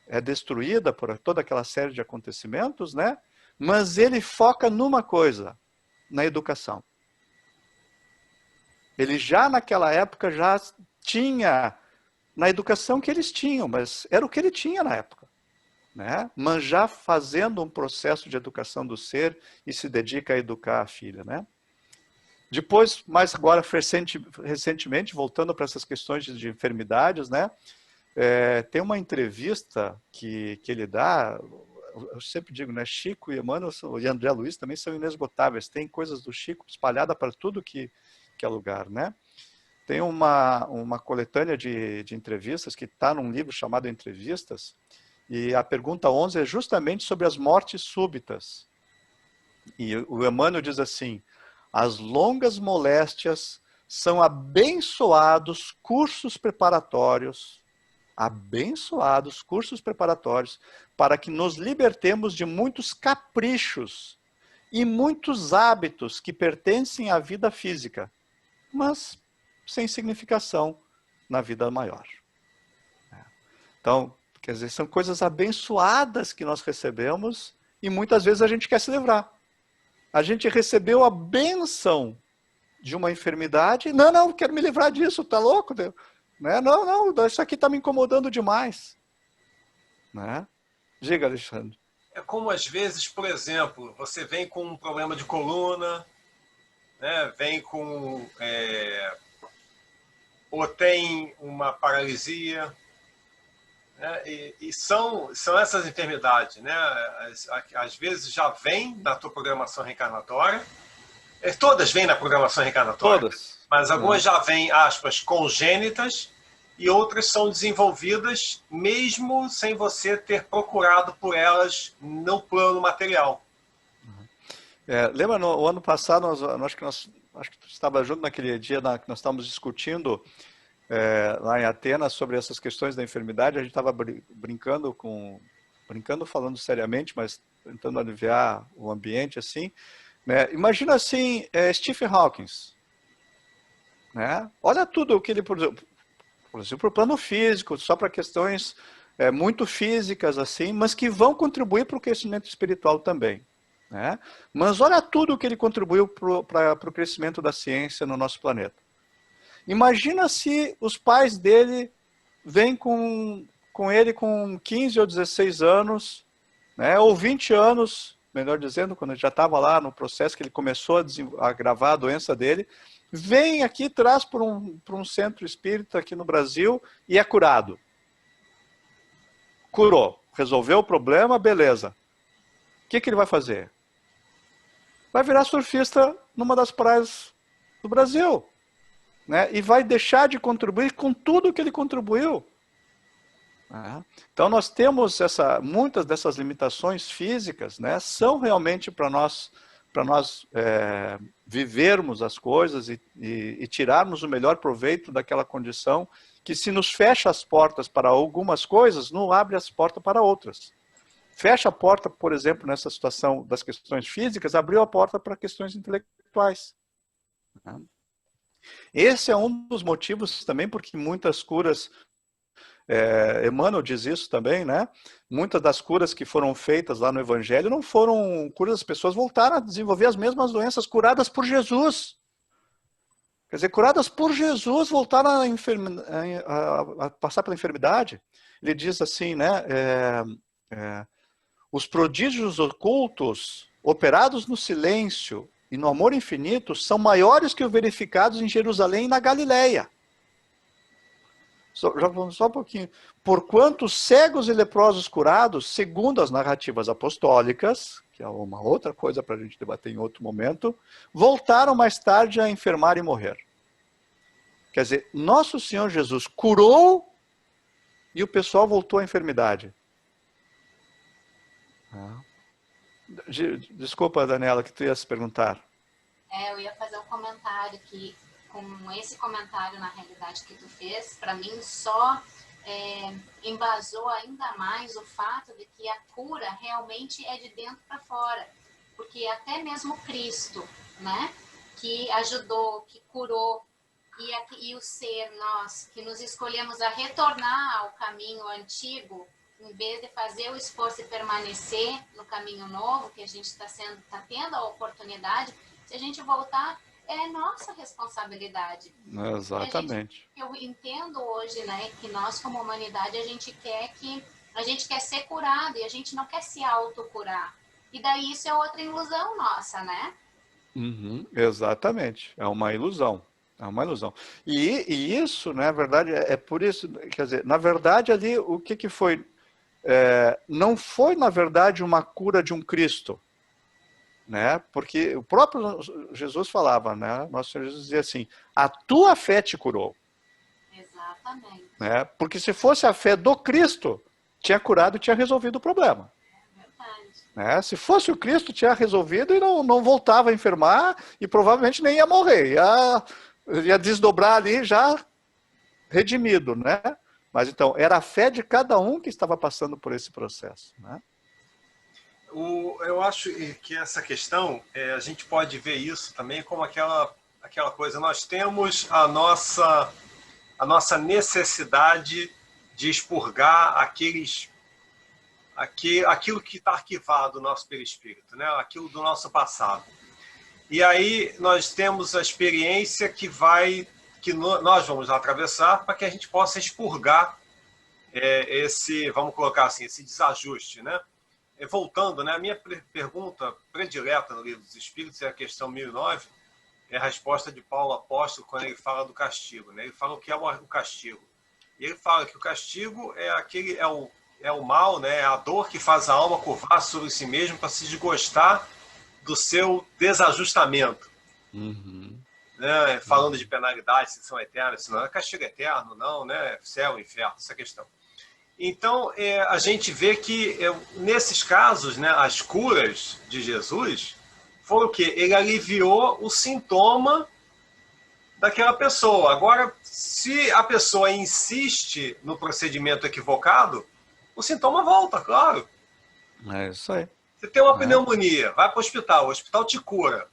S2: é destruída por toda aquela série de acontecimentos, né, mas ele foca numa coisa, na educação. Ele já naquela época já tinha, na educação que eles tinham, mas era o que ele tinha na época. Né? Mas já fazendo um processo de educação do ser e se dedica a educar a filha. Né? Depois, mais agora recentemente, voltando para essas questões de enfermidades, né? Tem uma entrevista que ele dá, eu sempre digo, né? Chico e Emmanuel e André Luiz também são inesgotáveis, tem coisas do Chico espalhada para tudo que é lugar. Né? Tem uma coletânea de entrevistas que está num livro chamado Entrevistas, e a pergunta 11 é justamente sobre as mortes súbitas. E o Emmanuel diz assim: as longas moléstias são abençoados cursos preparatórios para que nos libertemos de muitos caprichos e muitos hábitos que pertencem à vida física, mas sem significação na vida maior. Então, quer dizer, são coisas abençoadas que nós recebemos e muitas vezes a gente quer se livrar. A gente recebeu a bênção de uma enfermidade. Não, quero me livrar disso, tá louco? Né? Não, isso aqui está me incomodando demais. Né? Diga, Alexandre.
S1: É como às vezes, por exemplo, você vem com um problema de coluna, né? Vem com... ou tem uma paralisia, né? E são essas enfermidades, né? Às vezes já vem na tua programação reencarnatória, todas vêm na programação reencarnatória,
S2: Todas.
S1: Mas algumas já vêm, aspas, congênitas, e outras são desenvolvidas mesmo sem você ter procurado por elas no plano material.
S2: Lembra, no ano passado, acho que tu estava junto naquele dia que nós estávamos discutindo lá em Atenas sobre essas questões da enfermidade. A gente estava brincando brincando, falando seriamente, mas tentando aliviar o ambiente assim, né? Imagina assim, Stephen Hawking, né? Olha tudo o que ele produziu, para o plano físico, só para questões muito físicas assim, mas que vão contribuir para o crescimento espiritual também, né? Mas olha tudo o que ele contribuiu para o crescimento da ciência no nosso planeta. Imagina se os pais dele vêm com ele com 15 ou 16 anos, né, ou 20 anos, melhor dizendo, quando ele já estava lá no processo que ele começou a agravar a doença dele, vem aqui, traz para um centro espírita aqui no Brasil e é curado. Curou, resolveu o problema, beleza. O que ele vai fazer? Vai virar surfista numa das praias do Brasil, né? E vai deixar de contribuir com tudo que ele contribuiu. Então nós temos muitas dessas limitações físicas, né, são realmente para nós vivermos as coisas e tirarmos o melhor proveito daquela condição que, se nos fecha as portas para algumas coisas, não abre as portas para outras. Fecha a porta, por exemplo, nessa situação das questões físicas, abriu a porta para questões intelectuais. Esse é um dos motivos também porque muitas curas, Emmanuel diz isso também, né? Muitas das curas que foram feitas lá no Evangelho não foram curas, as pessoas voltaram a desenvolver as mesmas doenças curadas por Jesus. Quer dizer, curadas por Jesus, voltaram a passar pela enfermidade. Ele diz assim, né? Os prodígios ocultos, operados no silêncio e no amor infinito, são maiores que os verificados em Jerusalém e na Galileia. Já vamos só um pouquinho. Porquanto cegos e leprosos curados, segundo as narrativas apostólicas, que é uma outra coisa para a gente debater em outro momento, voltaram mais tarde a enfermar e morrer. Quer dizer, nosso Senhor Jesus curou e o pessoal voltou à enfermidade. Desculpa, Daniela, que tu ia se perguntar.
S3: Eu ia fazer um comentário que, com esse comentário, na realidade, que tu fez, para mim só embasou ainda mais o fato de que a cura realmente é de dentro para fora. Porque até mesmo Cristo, né, que ajudou, que curou, e o ser, nós, que nos escolhemos a retornar ao caminho antigo, em vez de fazer o esforço e permanecer no caminho novo, que a gente está tendo a oportunidade, se a gente voltar, é nossa responsabilidade.
S2: Exatamente.
S3: Eu entendo hoje, né, que nós como humanidade a gente quer ser curado e a gente não quer se autocurar. E daí isso é outra ilusão nossa, né?
S2: Exatamente, é uma ilusão. É uma ilusão. E isso, na verdade, é por isso, quer dizer, na verdade ali o que foi? Não foi, na verdade, uma cura de um Cristo, né? Porque o próprio Jesus falava, né? Nosso Senhor Jesus dizia assim, a tua fé te curou.
S3: Exatamente.
S2: Né? Porque se fosse a fé do Cristo, tinha curado e tinha resolvido o problema. Né? Se fosse o Cristo, tinha resolvido e não voltava a enfermar e provavelmente nem ia morrer. Ia desdobrar ali já redimido, né? Mas então, era a fé de cada um que estava passando por esse processo, né?
S1: Eu acho que essa questão, a gente pode ver isso também como aquela coisa, nós temos a nossa necessidade de expurgar aquilo que está arquivado no nosso perispírito, né? Aquilo do nosso passado. E aí nós temos a experiência que nós vamos atravessar para que a gente possa expurgar vamos colocar assim, esse desajuste, né? Voltando, né? A minha pergunta predileta no Livro dos Espíritos é a questão 1009, é a resposta de Paulo Apóstolo quando ele fala do castigo, né? Ele fala o que é o castigo. E ele fala que o castigo é o mal, né? É a dor que faz a alma curvar sobre si mesmo para se desgostar do seu desajustamento. Né? Falando de penalidades, se são eternas, se não é castigo eterno, não, né? Céu, inferno, essa questão. Então, a gente vê que, nesses casos, né, as curas de Jesus foram o quê? Ele aliviou o sintoma daquela pessoa. Agora, se a pessoa insiste no procedimento equivocado, o sintoma volta, claro.
S2: É isso aí.
S1: Você tem uma pneumonia, vai para o hospital te cura.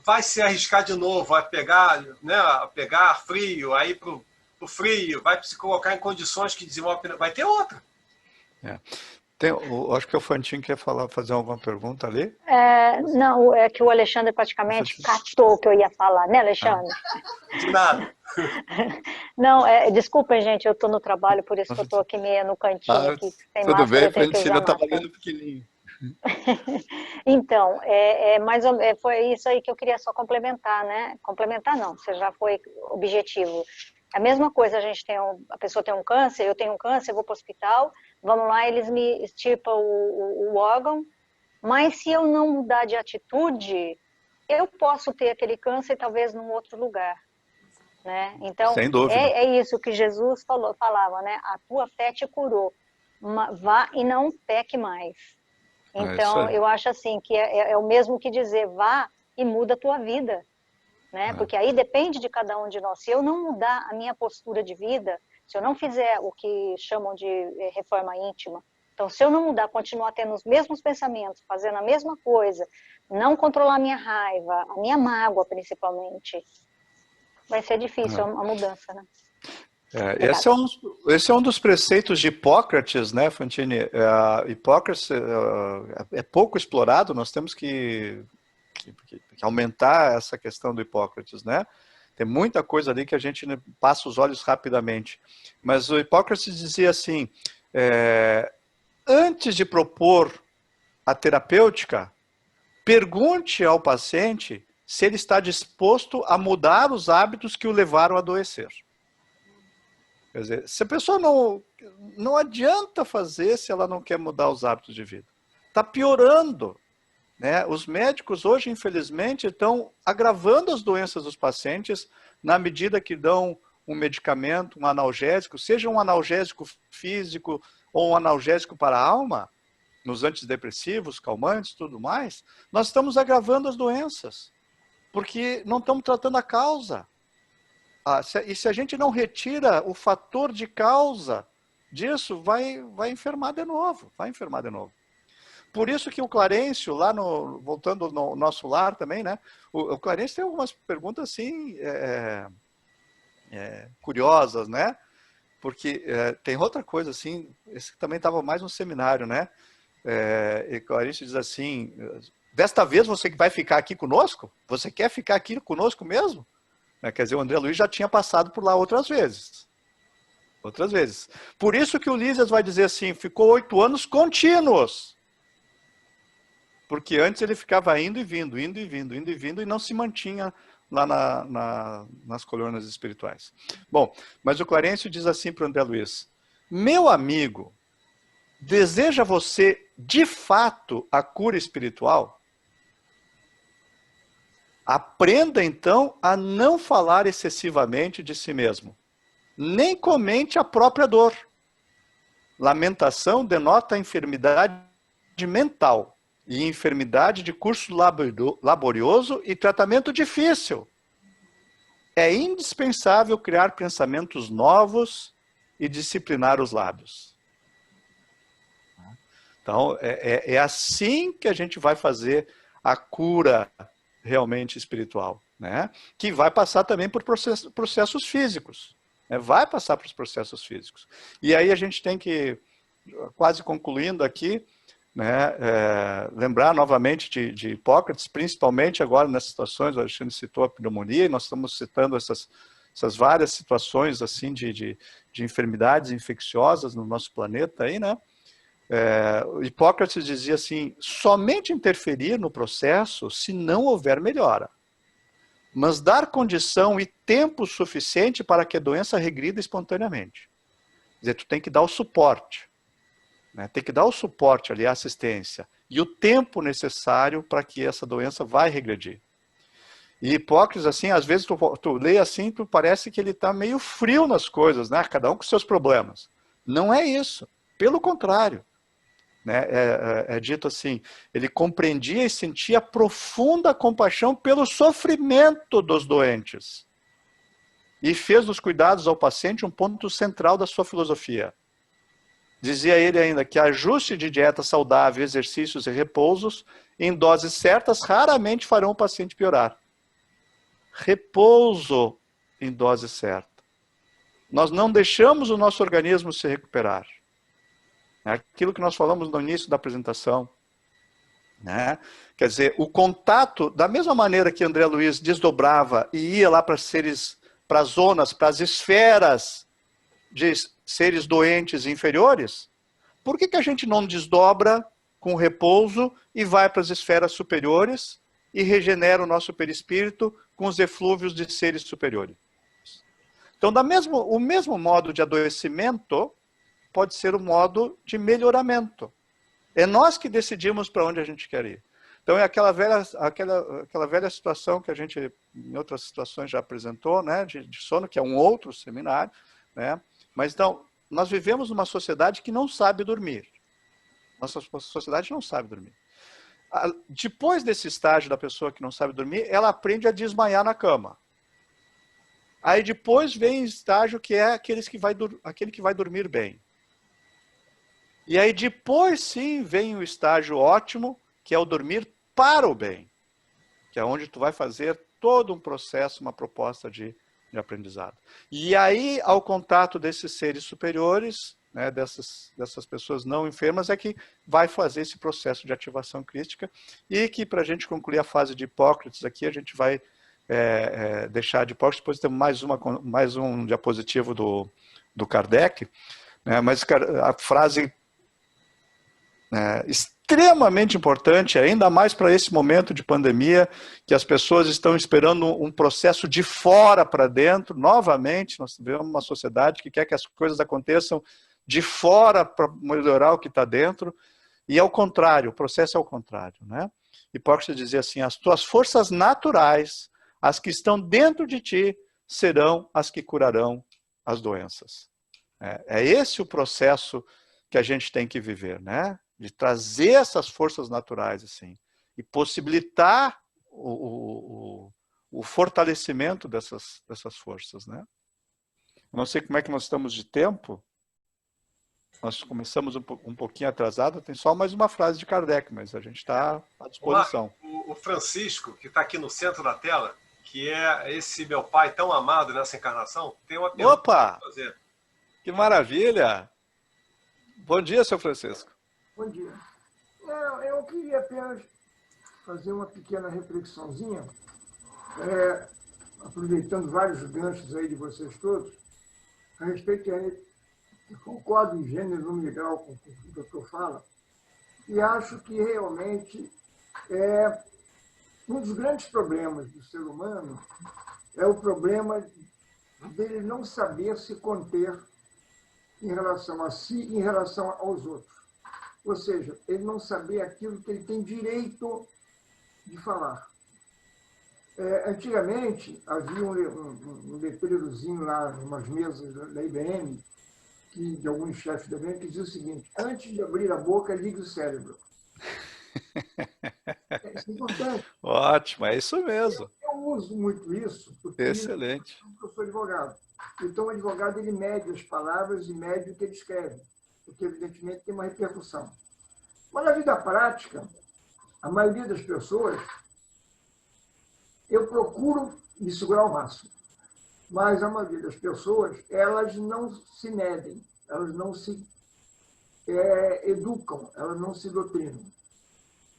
S1: Vai se arriscar de novo, vai pegar, né, pegar frio, aí pro frio, vai se colocar em condições que desenvolve, vai ter outra.
S2: Acho que o Fantin quer fazer alguma pergunta ali.
S4: Não, é que o Alexandre praticamente catou o que eu ia falar, né, Alexandre?
S1: De nada.
S4: Não, desculpem, gente, eu estou no trabalho, por isso que eu estou aqui meio no cantinho, aqui, sem
S2: tudo
S4: máscara,
S2: bem,
S4: eu tenho que
S2: Fantin,
S4: usar
S2: eu estava
S4: máscara.
S2: lendo pequenininho.
S4: Então, foi isso aí que eu queria só complementar, né? Complementar não, você já foi objetivo. A mesma coisa, a pessoa tem um câncer, eu tenho um câncer, eu vou para o hospital, vamos lá, eles me extirpam o órgão, mas se eu não mudar de atitude, eu posso ter aquele câncer talvez num outro lugar, né? Então,
S2: sem dúvida.
S4: É isso que Jesus falava, né? A tua fé te curou, vá e não peque mais. Então, eu acho assim, que é o mesmo que dizer, vá e muda a tua vida, né? Porque aí depende de cada um de nós. Se eu não mudar a minha postura de vida, se eu não fizer o que chamam de reforma íntima, então, se eu não mudar, continuar tendo os mesmos pensamentos, fazendo a mesma coisa, não controlar a minha raiva, a minha mágoa, principalmente, vai ser difícil a mudança, né?
S2: Esse é um dos preceitos de Hipócrates, né, Fantini? Hipócrates é pouco explorado, nós temos que aumentar essa questão do Hipócrates, né? Tem muita coisa ali que a gente passa os olhos rapidamente. Mas o Hipócrates dizia assim, antes de propor a terapêutica, pergunte ao paciente se ele está disposto a mudar os hábitos que o levaram a adoecer. Quer dizer, se a pessoa não adianta fazer se ela não quer mudar os hábitos de vida. Está piorando. Né? Os médicos hoje, infelizmente, estão agravando as doenças dos pacientes na medida que dão um medicamento, um analgésico, seja um analgésico físico ou um analgésico para a alma, nos antidepressivos, calmantes, tudo mais, nós estamos agravando as doenças, porque não estamos tratando a causa. E se a gente não retira o fator de causa disso, vai enfermar de novo, Por isso que o Clarencio, voltando no nosso lar também, né? O Clarencio tem algumas perguntas assim, curiosas, né? Porque tem outra coisa assim, esse também estava mais no seminário, né? E o Clarencio diz assim, desta vez você vai ficar aqui conosco? Você quer ficar aqui conosco mesmo? Quer dizer, o André Luiz já tinha passado por lá outras vezes. Por isso que o Lísias vai dizer assim, ficou 8 anos contínuos. Porque antes ele ficava indo e vindo, e não se mantinha lá nas colunas espirituais. Bom, mas o Clarencio diz assim para o André Luiz, meu amigo, deseja você de fato a cura espiritual? Aprenda, então, a não falar excessivamente de si mesmo. Nem comente a própria dor. Lamentação denota enfermidade mental e enfermidade de curso laborioso e tratamento difícil. É indispensável criar pensamentos novos e disciplinar os lábios. Então, é assim que a gente vai fazer a cura realmente espiritual, né? Que vai passar também por processos físicos, né? Vai passar por processos físicos. E aí a gente tem que, quase concluindo aqui, né, lembrar novamente de Hipócrates, principalmente agora nessas situações, o Alexandre citou a pneumonia, e nós estamos citando essas várias situações assim de enfermidades infecciosas no nosso planeta aí, né? Hipócrates dizia assim, somente interferir no processo se não houver melhora, mas dar condição e tempo suficiente para que a doença regrida espontaneamente. Quer dizer, tu tem que dar o suporte, né? Tem que dar o suporte ali, a assistência, e o tempo necessário para que essa doença vai regredir. E Hipócrates, assim, às vezes tu lê assim, tu parece que ele está meio frio nas coisas, né? Cada um com seus problemas. Não é isso, pelo contrário. Né, é dito assim, ele compreendia e sentia profunda compaixão pelo sofrimento dos doentes e fez dos cuidados ao paciente um ponto central da sua filosofia. Dizia ele ainda que ajuste de dieta saudável, exercícios e repousos em doses certas raramente farão o paciente piorar. Repouso em dose certa. Nós não deixamos o nosso organismo se recuperar. É aquilo que nós falamos no início da apresentação. Né? Quer dizer, o contato, da mesma maneira que André Luiz desdobrava e ia lá para seres, para zonas, para as esferas de seres doentes inferiores, por que a gente não desdobra com repouso e vai para as esferas superiores e regenera o nosso perispírito com os eflúvios de seres superiores? Então, o mesmo modo de adoecimento pode ser o modo de melhoramento. É nós que decidimos para onde a gente quer ir. Então, é aquela velha situação que a gente, em outras situações, já apresentou, né, de sono, que é um outro seminário. Né? Mas, então, nós vivemos numa sociedade que não sabe dormir. Nossa sociedade não sabe dormir. Depois desse estágio da pessoa que não sabe dormir, ela aprende a desmaiar na cama. Aí depois vem o estágio que é aquele que vai dormir bem. E aí depois sim vem o estágio ótimo, que é o dormir para o bem. Que é onde tu vai fazer todo um processo, uma proposta de aprendizado. E aí, ao contato desses seres superiores, né, dessas pessoas não enfermas, é que vai fazer esse processo de ativação crística. E que, para a gente concluir a fase de Hipócrates aqui, a gente vai deixar de Hipócrates, depois temos mais um diapositivo do Kardec, né, mas a frase extremamente importante, ainda mais para esse momento de pandemia, que as pessoas estão esperando um processo de fora para dentro. Novamente, nós vivemos uma sociedade que quer que as coisas aconteçam de fora para melhorar o que está dentro, e ao contrário, o processo é o contrário. Né? Hipócrates dizia assim, as tuas forças naturais, as que estão dentro de ti, serão as que curarão as doenças. É esse o processo que a gente tem que viver, né? De trazer essas forças naturais assim, e possibilitar o fortalecimento dessas forças. Né? Eu não sei como é que nós estamos de tempo, nós começamos um pouquinho atrasado, tem só mais uma frase de Kardec, mas a gente está à disposição.
S1: O Francisco, que está aqui no centro da tela, que é esse meu pai tão amado nessa encarnação, tem uma pergunta para fazer.
S2: Que maravilha! Bom dia, seu Francisco.
S5: Bom dia. Eu queria apenas fazer uma pequena reflexãozinha, aproveitando vários ganchos aí de vocês todos, a respeito de eu concordo em gênero, número e grau com o que o doutor fala, e acho que realmente um dos grandes problemas do ser humano é o problema dele não saber se conter em relação a si e em relação aos outros. Ou seja, ele não saber aquilo que ele tem direito de falar. Antigamente, havia um letreirozinho lá, umas mesas da IBM, de alguns chefes da IBM, que dizia o seguinte: antes de abrir a boca, ligue o cérebro. Isso é importante.
S2: Ótimo, é isso mesmo.
S5: Eu uso muito isso, porque
S2: excelente.
S5: Eu sou advogado. Então, o advogado ele mede as palavras e mede o que ele escreve, porque, evidentemente, tem uma repercussão. Mas, na vida prática, a maioria das pessoas, eu procuro me segurar ao máximo, mas a maioria das pessoas, elas não se medem, elas não se educam, elas não se doutrinam.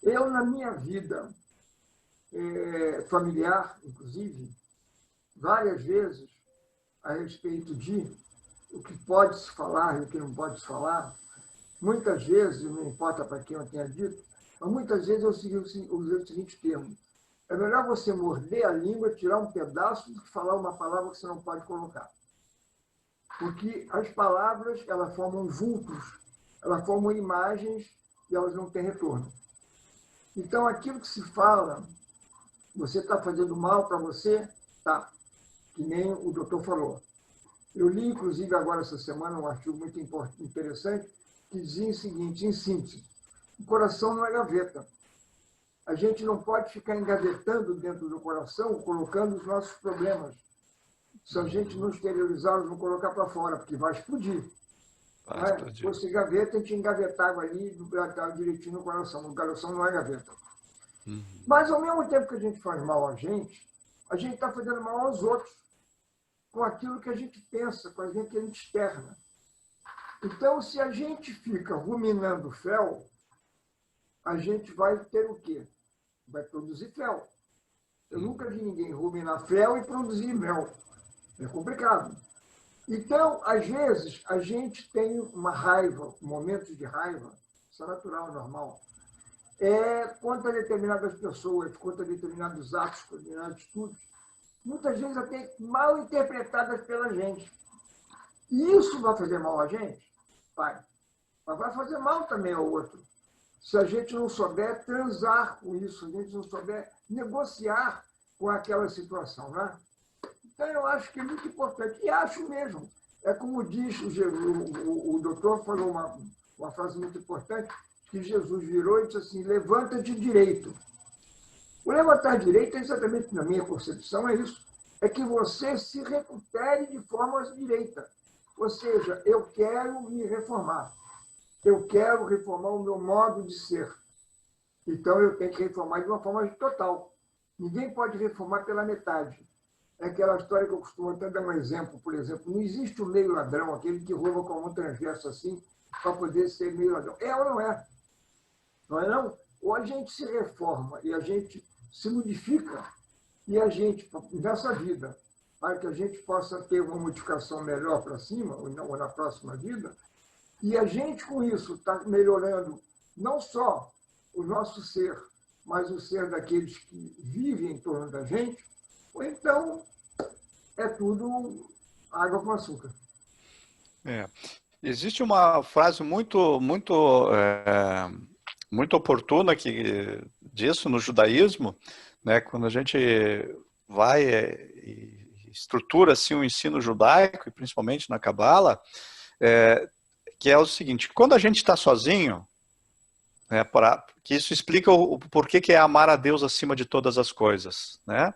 S5: Eu, na minha vida familiar, inclusive, várias vezes, a respeito de o que pode se falar e o que não pode se falar, muitas vezes, não importa para quem eu tenha dito, mas muitas vezes eu usei o seguinte termo: é melhor você morder a língua, tirar um pedaço, do que falar uma palavra que você não pode colocar. Porque as palavras, elas formam vultos, elas formam imagens e elas não têm retorno. Então, aquilo que se fala, você está fazendo mal para você? Tá. Que nem o doutor falou. Eu li, inclusive, agora essa semana, um artigo muito interessante, que dizia o seguinte, em síntese: o coração não é gaveta. A gente não pode ficar engavetando dentro do coração, colocando os nossos problemas. Se a gente não exteriorizá-los, não colocar para fora, porque vai explodir. Se fosse gaveta, a gente engavetava ali e botava direitinho no coração. O coração não é gaveta. Mas, ao mesmo tempo que a gente faz mal a gente está fazendo mal aos outros, com aquilo que a gente pensa, com aquilo que a gente externa. Então, se a gente fica ruminando fel, a gente vai ter o quê? Vai produzir fel. Eu nunca vi ninguém ruminar fel e produzir mel. É complicado. Então, às vezes, a gente tem uma raiva, momentos de raiva, isso é natural, normal, contra determinadas pessoas, contra determinados atos, contra determinadas atitudes, muitas vezes até mal interpretadas pela gente. E isso vai fazer mal a gente? Vai. Mas vai fazer mal também ao outro. Se a gente não souber transar com isso, se a gente não souber negociar com aquela situação, né? Então, eu acho que é muito importante. E acho mesmo. É como diz o doutor, falou uma frase muito importante, que Jesus virou e disse assim, levanta-te direito. O levantar direito, exatamente na minha concepção, é isso. É que você se recupere de forma direita. Ou seja, eu quero me reformar. Eu quero reformar o meu modo de ser. Então, eu tenho que reformar de uma forma total. Ninguém pode reformar pela metade. É aquela história que eu costumo até dar um exemplo, por exemplo, não existe o meio ladrão, aquele que rouba com a mão transversa assim, para poder ser meio ladrão. É ou não é? Não é não? Ou a gente se reforma e a gente se modifica e a gente, nessa vida, para que a gente possa ter uma modificação melhor para cima, ou na próxima vida, e a gente, com isso, está melhorando não só o nosso ser, mas o ser daqueles que vivem em torno da gente, ou então é tudo água com açúcar.
S2: Existe uma frase muito oportuna disso no judaísmo, né? Quando a gente vai e estrutura assim, o ensino judaico, e principalmente na Cabala, que é o seguinte, quando a gente está sozinho, que isso explica o porquê que é amar a Deus acima de todas as coisas, né?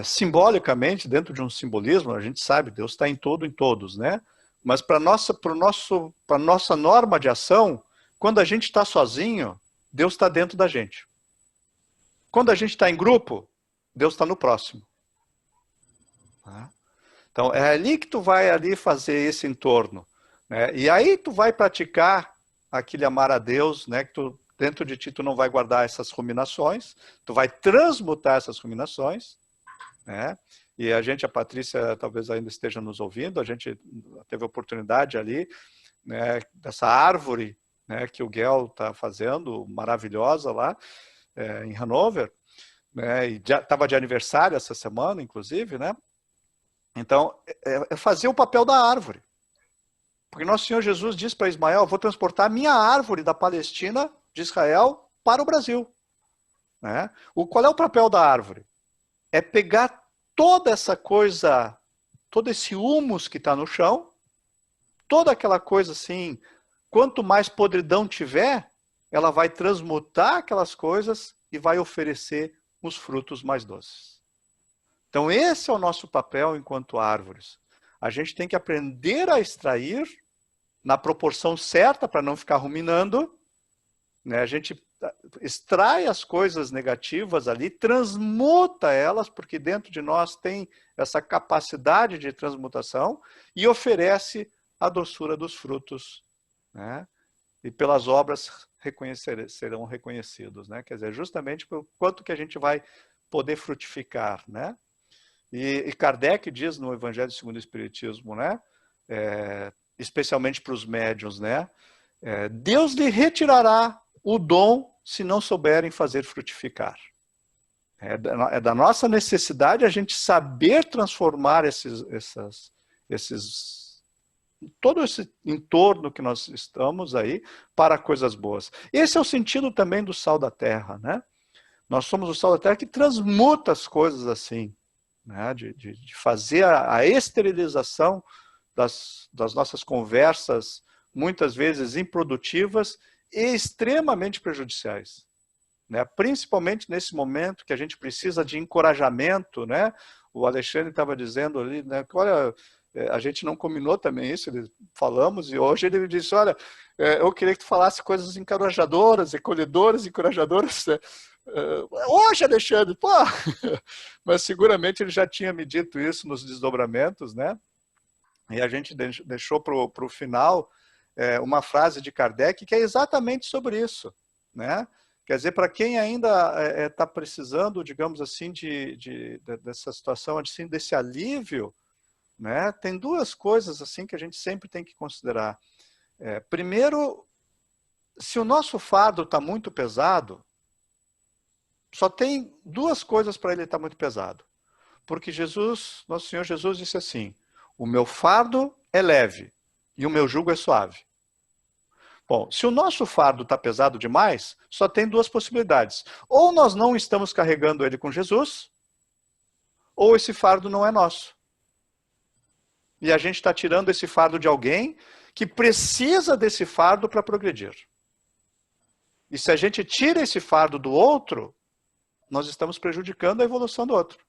S2: Simbolicamente, dentro de um simbolismo, a gente sabe, Deus está em todos, né? Mas para a nossa norma de ação, quando a gente está sozinho, Deus está dentro da gente. Quando a gente está em grupo, Deus está no próximo. Então, é ali que tu vai ali fazer esse entorno, né? E aí tu vai praticar aquele amar a Deus, né? Que dentro de ti tu não vai guardar essas ruminações, tu vai transmutar essas ruminações, né? E a Patrícia talvez ainda esteja nos ouvindo, a gente teve a oportunidade ali, né, dessa árvore, né, que o Guel está fazendo, maravilhosa lá, em Hannover, né, e estava de aniversário essa semana, inclusive, né? Então, é fazer o papel da árvore. Porque nosso Senhor Jesus disse para Ismael, vou transportar a minha árvore da Palestina, de Israel, para o Brasil. Né? Qual é o papel da árvore? É pegar toda essa coisa, todo esse humus que está no chão, toda aquela coisa assim, quanto mais podridão tiver, ela vai transmutar aquelas coisas e vai oferecer os frutos mais doces. Então esse é o nosso papel enquanto árvores. A gente tem que aprender a extrair na proporção certa para não ficar ruminando, né? A gente extrai as coisas negativas ali, transmuta elas, porque dentro de nós tem essa capacidade de transmutação e oferece a doçura dos frutos, né? E pelas obras serão reconhecidos, né? Quer dizer, justamente pelo quanto que a gente vai poder frutificar, né? E Kardec diz no Evangelho segundo o Espiritismo, né? Especialmente para os médiuns, né? Deus lhe retirará o dom se não souberem fazer frutificar. É da nossa necessidade a gente saber transformar todo esse entorno que nós estamos aí para coisas boas. Esse é o sentido também do sal da terra, né? Nós somos o sal da terra que transmuta as coisas assim, né? De fazer a esterilização das nossas conversas, muitas vezes improdutivas e extremamente prejudiciais, né? Principalmente nesse momento que a gente precisa de encorajamento, né? O Alexandre estava dizendo ali, né? Olha, a gente não combinou também isso, falamos, e hoje ele disse, olha, eu queria que tu falasse coisas encorajadoras, encorajadoras. Hoje, Alexandre, pô! Mas seguramente ele já tinha me dito isso nos desdobramentos, né? E a gente deixou para o final uma frase de Kardec que é exatamente sobre isso, né? Quer dizer, para quem ainda está precisando, digamos assim, dessa situação, assim, desse alívio, né? Tem duas coisas assim que a gente sempre tem que considerar. Primeiro, se o nosso fardo está muito pesado, só tem duas coisas para ele estar muito pesado. Porque Jesus, nosso Senhor Jesus disse assim, o meu fardo é leve e o meu jugo é suave. Bom, se o nosso fardo está pesado demais, só tem duas possibilidades. Ou nós não estamos carregando ele com Jesus, ou esse fardo não é nosso. E a gente está tirando esse fardo de alguém que precisa desse fardo para progredir. E se a gente tira esse fardo do outro, nós estamos prejudicando a evolução do outro.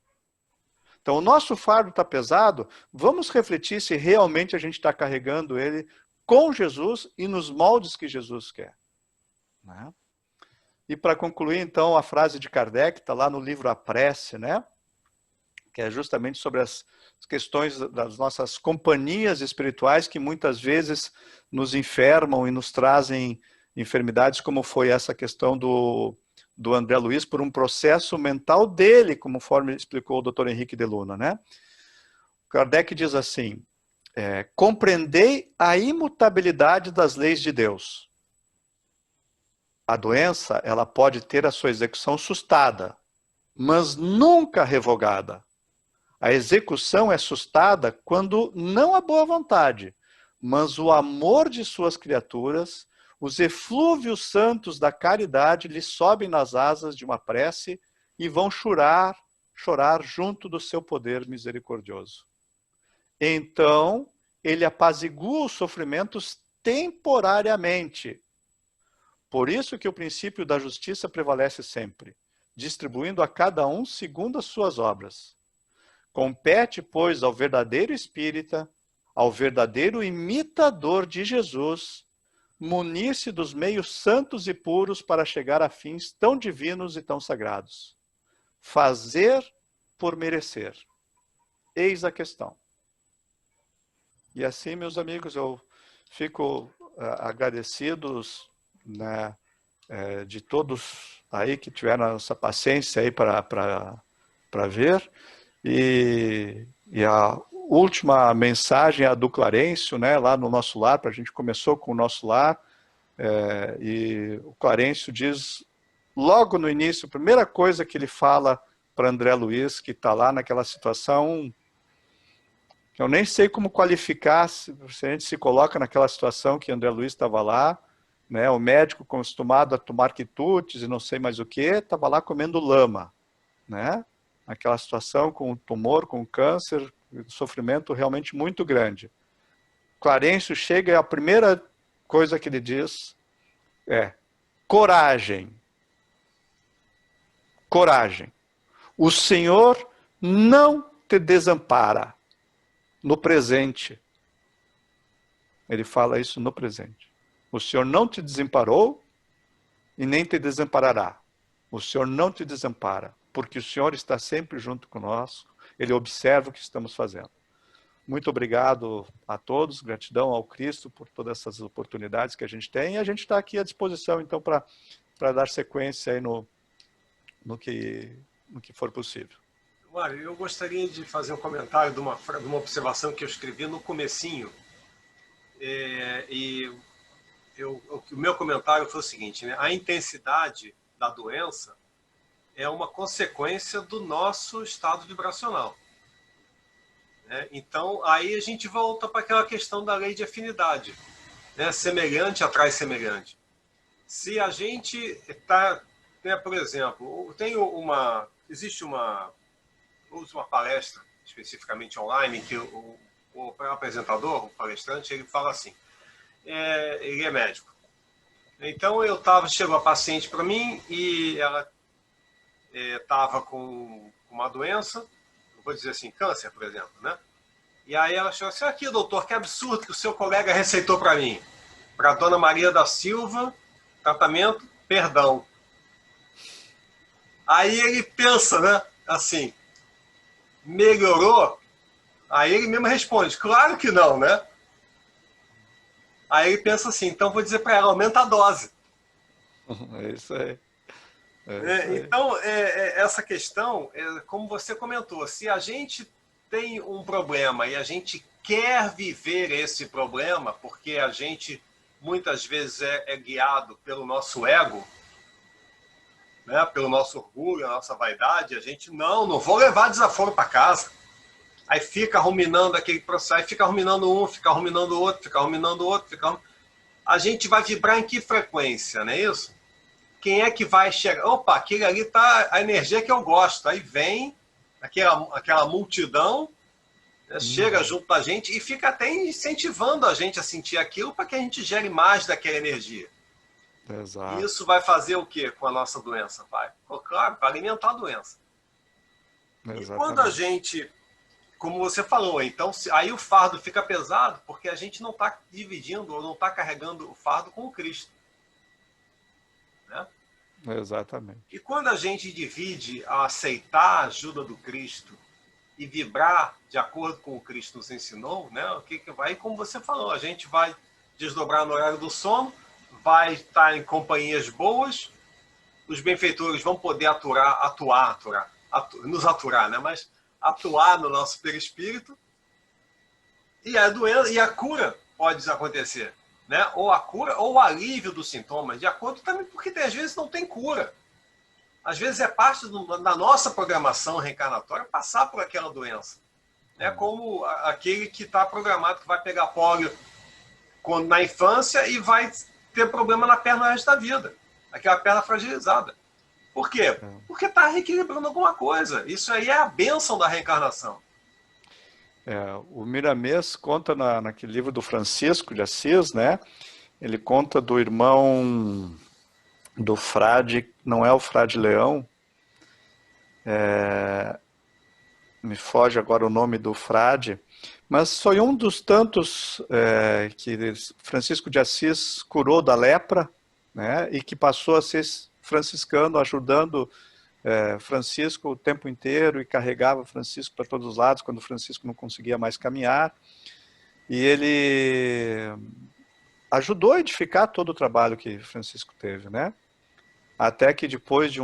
S2: Então, o nosso fardo está pesado, vamos refletir se realmente a gente está carregando ele com Jesus e nos moldes que Jesus quer. Né? E para concluir, então, a frase de Kardec, está lá no livro A Prece, né? Que é justamente sobre as questões das nossas companhias espirituais que muitas vezes nos enfermam e nos trazem enfermidades, como foi essa questão do André Luiz, por um processo mental dele, conforme explicou o Dr. Henrique de Luna, né? Kardec diz assim, compreendei a imutabilidade das leis de Deus. A doença, ela pode ter a sua execução sustada, mas nunca revogada. A execução é sustada quando não a boa vontade, mas o amor de suas criaturas, os eflúvios santos da caridade lhe sobem nas asas de uma prece e vão chorar junto do seu poder misericordioso. Então, ele apazigua os sofrimentos temporariamente. Por isso que o princípio da justiça prevalece sempre, distribuindo a cada um segundo as suas obras. Compete, pois, ao verdadeiro espírita, ao verdadeiro imitador de Jesus, munir-se dos meios santos e puros para chegar a fins tão divinos e tão sagrados. Fazer por merecer. Eis a questão. E assim, meus amigos, eu fico agradecido, né, de todos aí que tiveram essa paciência aí para ver. E a última mensagem é a do Clarencio, né, lá no Nosso Lar, a gente começou com o Nosso Lar, e o Clarencio diz, logo no início, a primeira coisa que ele fala para André Luiz, que está lá naquela situação, que eu nem sei como qualificar, se a gente se coloca naquela situação que André Luiz estava lá, né, o médico acostumado a tomar quitutes e não sei mais o que, estava lá comendo lama, né? Aquela situação com tumor, com câncer, sofrimento realmente muito grande. Clarencio chega e a primeira coisa que ele diz é coragem. Coragem. O Senhor não te desampara no presente. Ele fala isso no presente. O Senhor não te desamparou e nem te desamparará. O Senhor não te desampara, porque o Senhor está sempre junto conosco, Ele observa o que estamos fazendo. Muito obrigado a todos, gratidão ao Cristo por todas essas oportunidades que a gente tem, e a gente está aqui à disposição, então, para dar sequência aí no que for possível.
S1: Mário, eu gostaria de fazer um comentário de uma observação que eu escrevi no comecinho, o meu comentário foi o seguinte, né? A intensidade da doença é uma consequência do nosso estado vibracional. Né? Então, aí a gente volta para aquela questão da lei de afinidade. Né? Semelhante atrai semelhante. Se a gente está, né, por exemplo, existe uma palestra, especificamente online, que o apresentador, o palestrante, ele fala assim, ele é médico. Então, chegou a paciente para mim e ela estava com uma doença, vou dizer assim, câncer, por exemplo, né? E aí ela chegou assim, aqui, doutor, que absurdo que o seu colega receitou para mim. Para a dona Maria da Silva, tratamento, perdão. Aí ele pensa, né, assim, melhorou? Aí ele mesmo responde, claro que não, né? Aí ele pensa assim, então vou dizer para ela, aumenta a dose.
S2: É isso aí. É isso aí.
S1: Então, essa questão, como você comentou, se a gente tem um problema e a gente quer viver esse problema, porque a gente muitas vezes é guiado pelo nosso ego, né, pelo nosso orgulho, a nossa vaidade, a gente não vou levar desaforo para casa. Aí fica ruminando aquele processo, aí fica ruminando um, fica ruminando o outro, fica ruminando o outro, a gente vai vibrar em que frequência, não é isso? Quem é que vai chegar? Opa, aquele ali tá a energia que eu gosto. Aí vem aquela multidão, né, chega junto da gente e fica até incentivando a gente a sentir aquilo para que a gente gere mais daquela energia.
S2: Exato.
S1: E isso vai fazer o quê com a nossa doença? Claro, para alimentar a doença.
S2: Exatamente.
S1: E quando a gente, como você falou, então aí o fardo fica pesado porque a gente não está dividindo ou não está carregando o fardo com o Cristo. Né?
S2: Exatamente.
S1: E quando a gente divide a aceitar a ajuda do Cristo e vibrar de acordo com o que Cristo nos ensinou, né? O que vai, como você falou, a gente vai desdobrar no horário do sono, vai estar em companhias boas, os benfeitores vão poder nos aturar, né? Mas atuar no nosso perispírito e a doença e a cura pode acontecer, né? Ou a cura ou o alívio dos sintomas, de acordo também, porque às vezes não tem cura. Às vezes é parte da nossa programação reencarnatória passar por aquela doença. É como aquele que está programado que vai pegar pólio na infância e vai ter problema na perna o resto da vida. Aquela perna fragilizada. Por quê? Porque está reequilibrando alguma coisa. Isso aí é a bênção da reencarnação.
S2: O Miramês conta naquele livro do Francisco de Assis, né? Ele conta do irmão do frade, não é o frade Leão, me foge agora o nome do frade, mas foi um dos tantos que Francisco de Assis curou da lepra, né, e que passou a ser franciscano, ajudando Francisco o tempo inteiro e carregava Francisco para todos os lados quando Francisco não conseguia mais caminhar. E ele ajudou a edificar todo o trabalho que Francisco teve, né? Até que depois de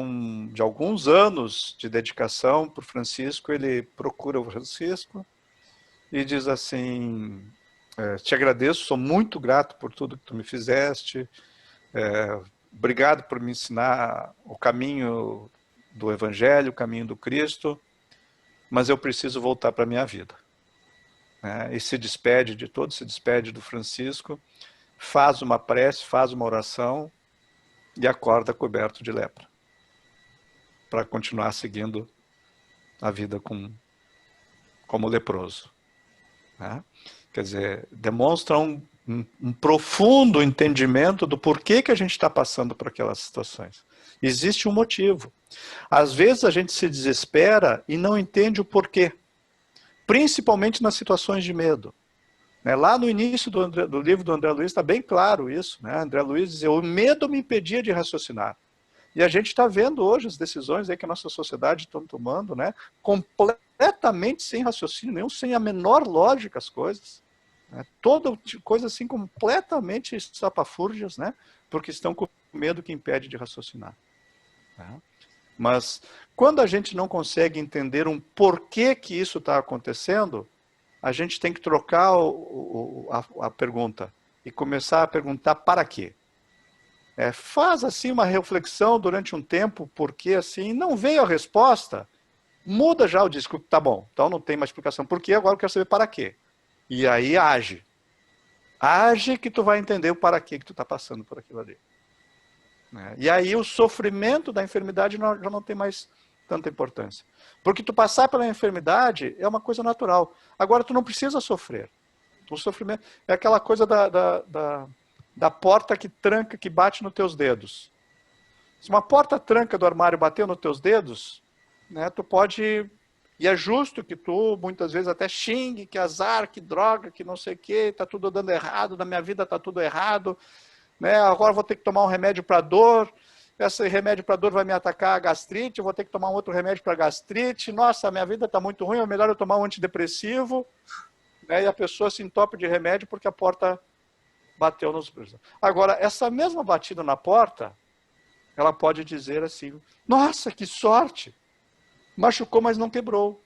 S2: alguns anos de dedicação para o Francisco, ele procura o Francisco e diz assim, te agradeço, sou muito grato por tudo que tu me fizeste, obrigado por me ensinar o caminho do Evangelho, o caminho do Cristo, mas eu preciso voltar para a minha vida. E se despede de todos, se despede do Francisco, faz uma prece, faz uma oração, e acorda coberto de lepra, para continuar seguindo a vida como leproso. Né? Quer dizer, demonstra um profundo entendimento do porquê que a gente está passando por aquelas situações. Existe um motivo. Às vezes a gente se desespera e não entende o porquê, principalmente nas situações de medo. Lá no início do livro do André Luiz está bem claro isso. Né? André Luiz dizia, o medo me impedia de raciocinar. E a gente está vendo hoje as decisões aí que a nossa sociedade está tomando, né? Completamente sem raciocínio nenhum, sem a menor lógica as coisas. Né? Toda coisa assim completamente estapafúrdias, né? Porque estão com medo que impede de raciocinar. Né? Mas quando a gente não consegue entender um porquê que isso está acontecendo, a gente tem que trocar a pergunta e começar a perguntar para quê. Faz assim uma reflexão durante um tempo, porque assim, não veio a resposta, muda já o discurso, tá bom, então não tem mais explicação por quê, agora eu quero saber para quê. E aí age. Age que tu vai entender o para quê que tu está passando por aquilo ali. E aí o sofrimento da enfermidade já não tem mais tanta importância. Porque tu passar pela enfermidade é uma coisa natural. Agora tu não precisa sofrer. O sofrimento é aquela coisa da porta que tranca, que bate nos teus dedos. Se uma porta tranca do armário bateu nos teus dedos, né, tu pode E é justo que tu, muitas vezes, até xingue, que azar, que droga, que não sei o quê, está tudo dando errado, na minha vida está tudo errado, né? Agora vou ter que tomar um remédio para dor, esse remédio para dor vai me atacar a gastrite, eu vou ter que tomar um outro remédio para gastrite, nossa, minha vida está muito ruim, é melhor eu tomar um antidepressivo, né? E a pessoa se entope de remédio porque a porta bateu nos... Agora, essa mesma batida na porta, ela pode dizer assim, nossa, que sorte! Machucou, mas não quebrou.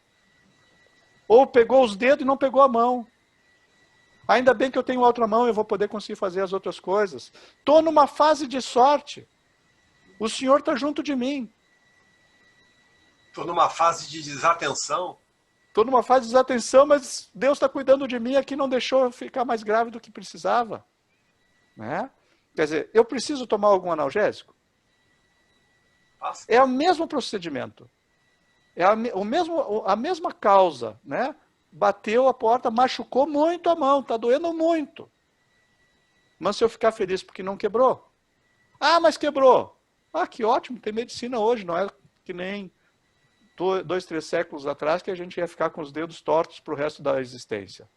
S2: Ou pegou os dedos e não pegou a mão. Ainda bem que eu tenho outra mão, eu vou poder conseguir fazer as outras coisas. Estou numa fase de sorte. O Senhor está junto de mim.
S1: Estou numa fase de desatenção.
S2: Estou numa fase de desatenção, mas Deus está cuidando de mim aqui, não deixou eu ficar mais grave do que precisava. Né? Quer dizer, eu preciso tomar algum analgésico? É o mesmo procedimento. É a mesma causa, né? Bateu a porta, machucou muito a mão, está doendo muito. Mas se eu ficar feliz porque não quebrou? Ah, mas quebrou. Ah, que ótimo, tem medicina hoje, não é que nem 2, 3 séculos atrás que a gente ia ficar com os dedos tortos para o resto da existência.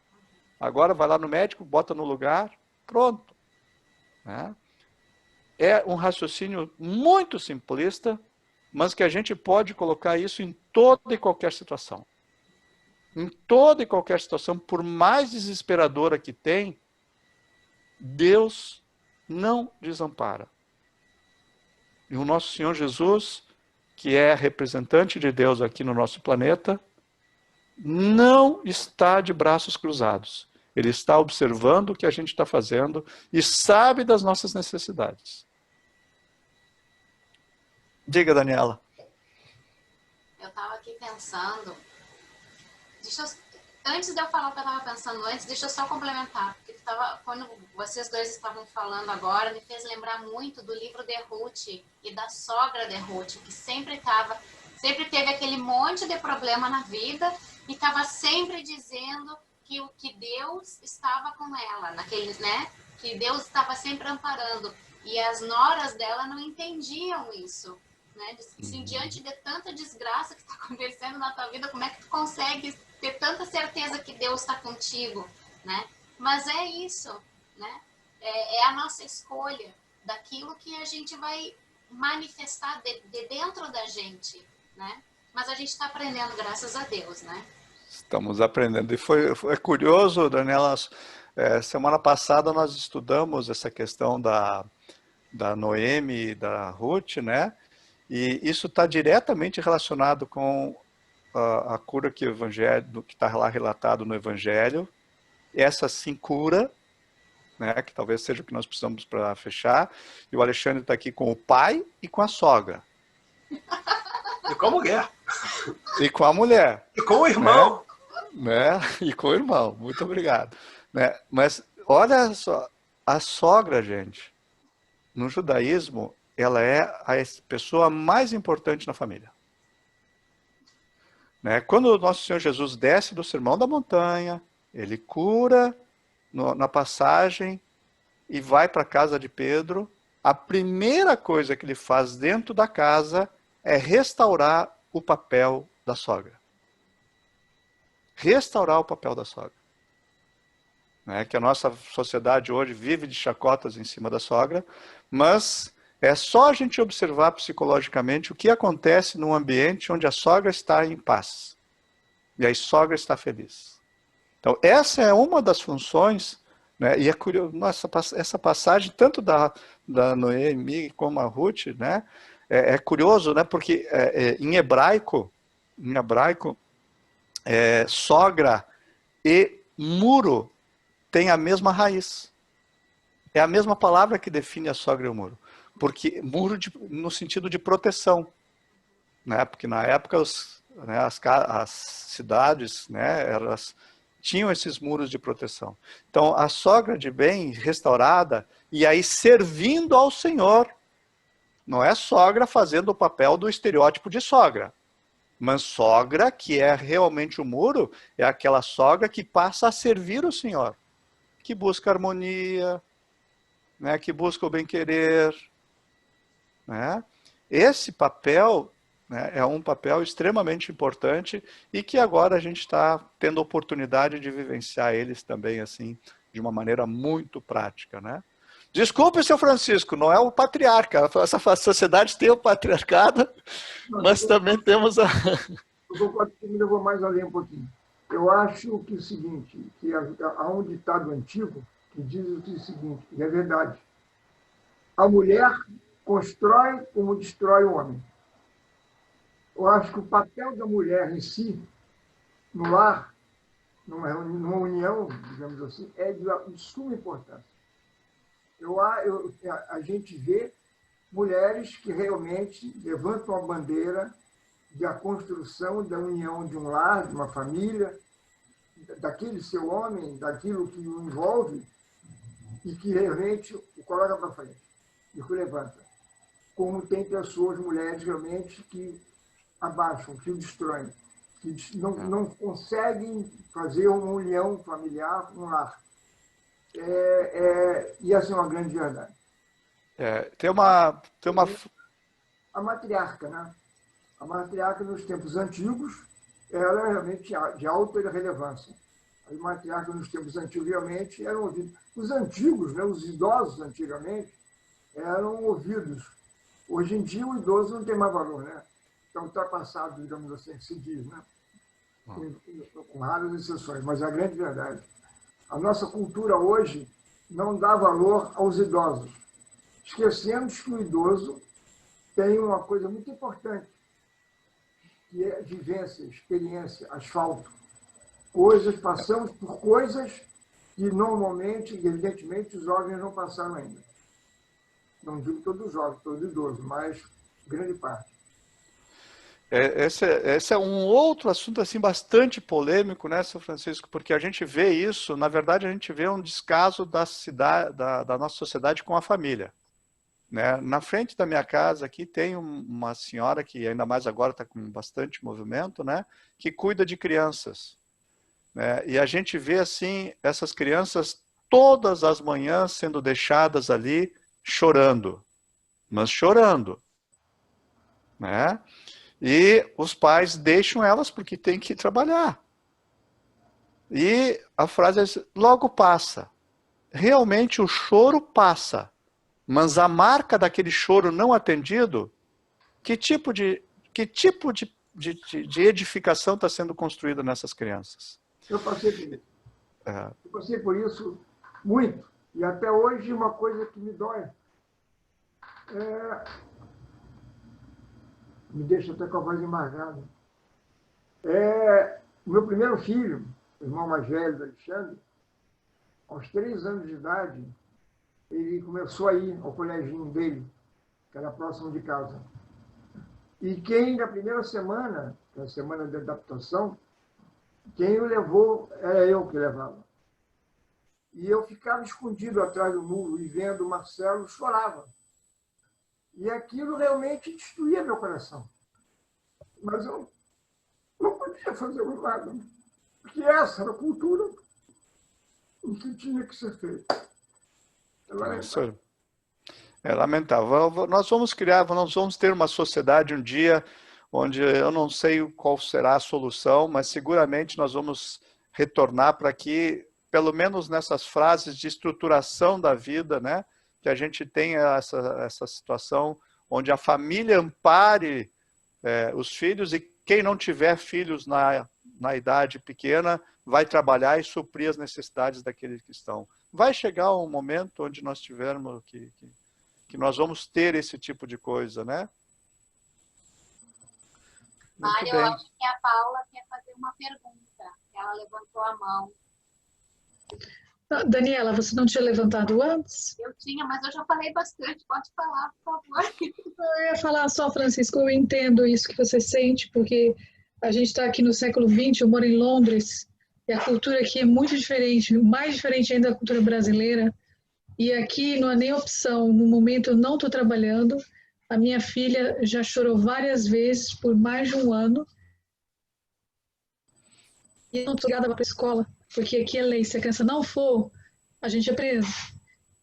S2: Agora vai lá no médico, bota no lugar, pronto. Né? É um raciocínio muito simplista, mas que a gente pode colocar isso em toda e qualquer situação. Em toda e qualquer situação, por mais desesperadora que tem, Deus não desampara. E o nosso Senhor Jesus, que é representante de Deus aqui no nosso planeta, não está de braços cruzados. Ele está observando o que a gente está fazendo e sabe das nossas necessidades. Diga, Daniela.
S3: Eu estava aqui pensando... Antes de eu falar o que eu estava pensando antes, deixa eu só complementar. Porque quando vocês dois estavam falando agora, me fez lembrar muito do livro de Ruth e da sogra de Ruth, que sempre teve aquele monte de problema na vida e estava sempre dizendo que Deus estava com ela, né? Que Deus estava sempre amparando. E as noras dela não entendiam isso. Né? Assim, diante de tanta desgraça que está acontecendo na tua vida, como é que tu consegue ter tanta certeza que Deus está contigo, né? Mas é isso, né? É a nossa escolha daquilo que a gente vai manifestar de dentro da gente, né? Mas a gente está aprendendo, graças a Deus, né?
S2: Estamos aprendendo. E foi curioso, Daniela, semana passada nós estudamos essa questão da Noemi e da Ruth, né? E isso está diretamente relacionado com a cura que está lá relatado no Evangelho. Essa sim cura, né, que talvez seja o que nós precisamos para fechar. E o Alexandre está aqui com o pai e com a sogra.
S1: E com a mulher.
S2: E com a mulher.
S1: E com o irmão.
S2: Né? E com o irmão. Muito obrigado. Né? Mas olha só, a sogra, gente, no judaísmo, ela é a pessoa mais importante na família. Né? Quando o nosso Senhor Jesus desce do Sermão da Montanha, ele cura na passagem e vai para a casa de Pedro, a primeira coisa que ele faz dentro da casa é restaurar o papel da sogra. Restaurar o papel da sogra. Né? Que a nossa sociedade hoje vive de chacotas em cima da sogra, mas é só a gente observar psicologicamente o que acontece num ambiente onde a sogra está em paz. E a sogra está feliz. Então, essa é uma das funções, né? E é curioso, essa passagem, tanto da Noemi como a Ruth, né? É curioso, né? Porque em hebraico, sogra e muro têm a mesma raiz. É a mesma palavra que define a sogra e o muro. Porque muro no sentido de proteção, né? Porque na época as cidades, né, elas tinham esses muros de proteção. Então a sogra de bem restaurada e aí servindo ao Senhor, não é sogra fazendo o papel do estereótipo de sogra, mas sogra que é realmente o muro é aquela sogra que passa a servir o Senhor, que busca harmonia, né, que busca o bem-querer. Né? Esse papel né? É um papel extremamente importante e que agora a gente está tendo a oportunidade de vivenciar eles também assim de uma maneira muito prática, né? Desculpe, seu Francisco, não é o patriarca. Essa sociedade tem o patriarcado, mas também temos a...
S5: Eu concordo que me levou mais além um pouquinho. Eu acho que é o seguinte, que há um ditado antigo que diz o seguinte, e é verdade. A mulher constrói como destrói o homem. Eu acho que o papel da mulher em si, no lar, numa união, digamos assim, é de suma importância. A gente vê mulheres que realmente levantam a bandeira da construção da união de um lar, de uma família, daquele seu homem, daquilo que o envolve, e que realmente o coloca para frente, e o levanta. Como tem pessoas, mulheres, realmente, que abaixam, que o destroem, que não conseguem fazer uma união familiar, um lar. E essa é uma grande verdade.
S2: Tem uma...
S5: A matriarca, né? A matriarca, nos tempos antigos, ela é realmente de alta relevância. A matriarca, nos tempos antigos, realmente, eram ouvidos. Os antigos, né, os idosos, antigamente, eram ouvidos. Hoje em dia, o idoso não tem mais valor, né? Está ultrapassado, digamos assim, que se diz, né? Com raras exceções, mas é a grande verdade. A nossa cultura hoje não dá valor aos idosos. Esquecemos que o idoso tem uma coisa muito importante, que é vivência, experiência, asfalto. Passamos por coisas que normalmente, evidentemente, os jovens não passaram ainda. Não digo todos os jovens, todos os idosos, mas grande parte.
S2: Esse é um outro assunto assim bastante polêmico, né, seu Francisco? Porque a gente vê isso, na verdade a gente vê um descaso da nossa sociedade com a família. Né? Na frente da minha casa aqui tem uma senhora que ainda mais agora está com bastante movimento, né? Que cuida de crianças. Né? E a gente vê assim essas crianças todas as manhãs sendo deixadas ali chorando, mas chorando. Né? E os pais deixam elas porque tem que trabalhar. E a frase é: logo passa. Realmente o choro passa. Mas a marca daquele choro não atendido, que tipo de edificação está sendo construída nessas crianças?
S5: Eu passei por isso. Eu passei por isso muito. E até hoje uma coisa que me dói me deixa até com a voz embargada. O meu primeiro filho, o irmão mais velho do Alexandre, aos 3 anos de idade, ele começou a ir ao coleginho dele, que era próximo de casa. E quem, na primeira semana, que é a semana de adaptação, quem o levou era eu que levava. E eu ficava escondido atrás do muro e vendo o Marcelo, chorava. E aquilo realmente destruía meu coração. Mas eu não podia fazer nada, porque essa era a cultura em que tinha que ser feito.
S2: É lamentável. Nós vamos ter uma sociedade um dia onde eu não sei qual será a solução, mas seguramente nós vamos retornar para que, pelo menos nessas frases de estruturação da vida, né, que a gente tenha essa situação onde a família ampare os filhos, e quem não tiver filhos na idade pequena vai trabalhar e suprir as necessidades daqueles que estão. Vai chegar um momento onde nós tivermos que nós vamos ter esse tipo de coisa, né?
S3: Mário, eu acho que a Paula quer fazer uma pergunta. Ela levantou a mão.
S6: Daniela, você não tinha levantado antes?
S3: Eu tinha, mas eu já falei bastante. Pode falar, por favor.
S6: Eu ia falar só, Francisco, eu entendo isso que você sente, porque a gente está aqui no século XX, eu moro em Londres, e a cultura aqui é muito diferente, mais diferente ainda da cultura brasileira. E aqui não há nem opção. No momento eu não estou trabalhando. A minha filha já chorou várias vezes por mais de um ano. E eu não estou ligada para a escola, porque aqui é lei. Se a criança não for, a gente é preso.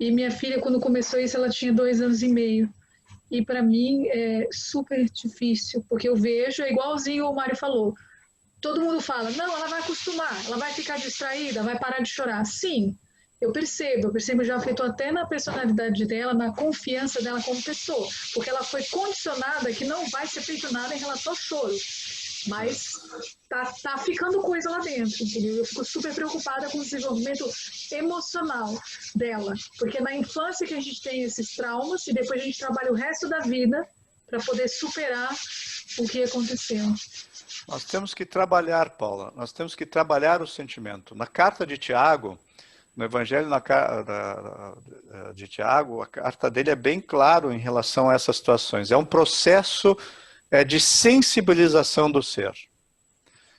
S6: E minha filha, quando começou isso, ela tinha 2 anos e meio. e para mim é super difícil, porque eu vejo, é igualzinho o Mário falou, todo mundo fala, não, ela vai acostumar, ela vai ficar distraída, vai parar de chorar. Sim, eu percebo, já afetou até na personalidade dela, na confiança dela como pessoa, porque ela foi condicionada que não vai ser feito nada em relação ao choro. Mas tá ficando coisa lá dentro, entendeu? Eu fico super preocupada com o desenvolvimento emocional dela, porque na infância que a gente tem esses traumas e depois a gente trabalha o resto da vida para poder superar o que aconteceu.
S2: Nós temos que trabalhar, Paula, nós temos que trabalhar o sentimento. Na carta de Tiago, no Evangelho de Tiago, a carta dele é bem claro em relação a essas situações. É um processo de sensibilização do ser.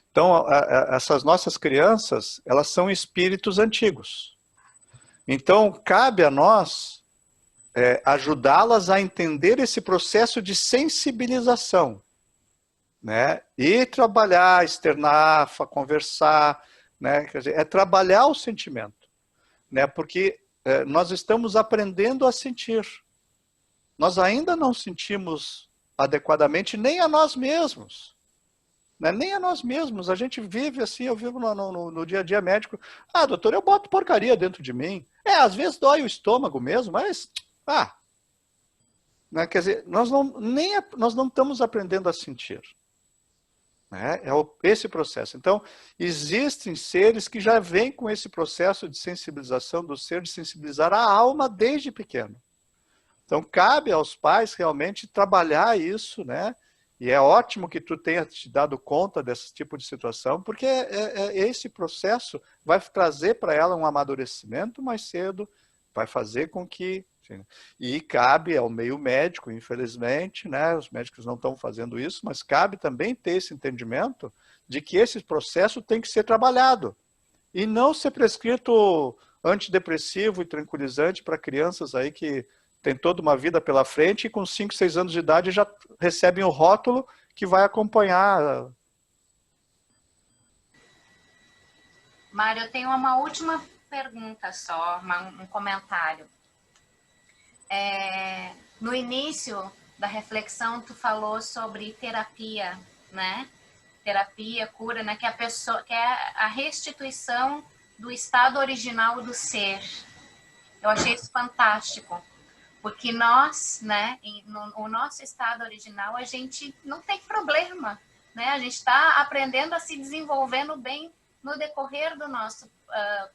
S2: Então, essas nossas crianças, elas são espíritos antigos. Então, cabe a nós ajudá-las a entender esse processo de sensibilização, né? E trabalhar, externar, conversar, né? Quer dizer, é trabalhar o sentimento, né? Porque nós estamos aprendendo a sentir. Nós ainda não sentimos adequadamente nem a nós mesmos, né? Nem a nós mesmos. A gente vive assim, eu vivo no dia a dia médico. Ah, doutor, eu boto porcaria dentro de mim. Às vezes dói o estômago mesmo, mas né? Quer dizer, nós não estamos aprendendo a sentir, né? Esse processo. Então, existem seres que já vêm com esse processo de sensibilização do ser, de sensibilizar a alma desde pequeno. Então, cabe aos pais realmente trabalhar isso, né? E é ótimo que tu tenha te dado conta desse tipo de situação, porque esse processo vai trazer para ela um amadurecimento mais cedo, vai fazer com que... E cabe ao meio médico, infelizmente, né? Os médicos não estão fazendo isso, mas cabe também ter esse entendimento de que esse processo tem que ser trabalhado. E não ser prescrito antidepressivo e tranquilizante para crianças aí que tem toda uma vida pela frente e com 5, 6 anos de idade já recebem o rótulo que vai acompanhar.
S3: Mário, eu tenho uma última pergunta só, um comentário. No início da reflexão, tu falou sobre terapia, né? Terapia, cura, né? Que é a restituição do estado original do ser. Eu achei isso fantástico. Porque nós, né, no nosso estado original, a gente não tem problema, né? A gente está aprendendo a se desenvolvendo bem no decorrer do nosso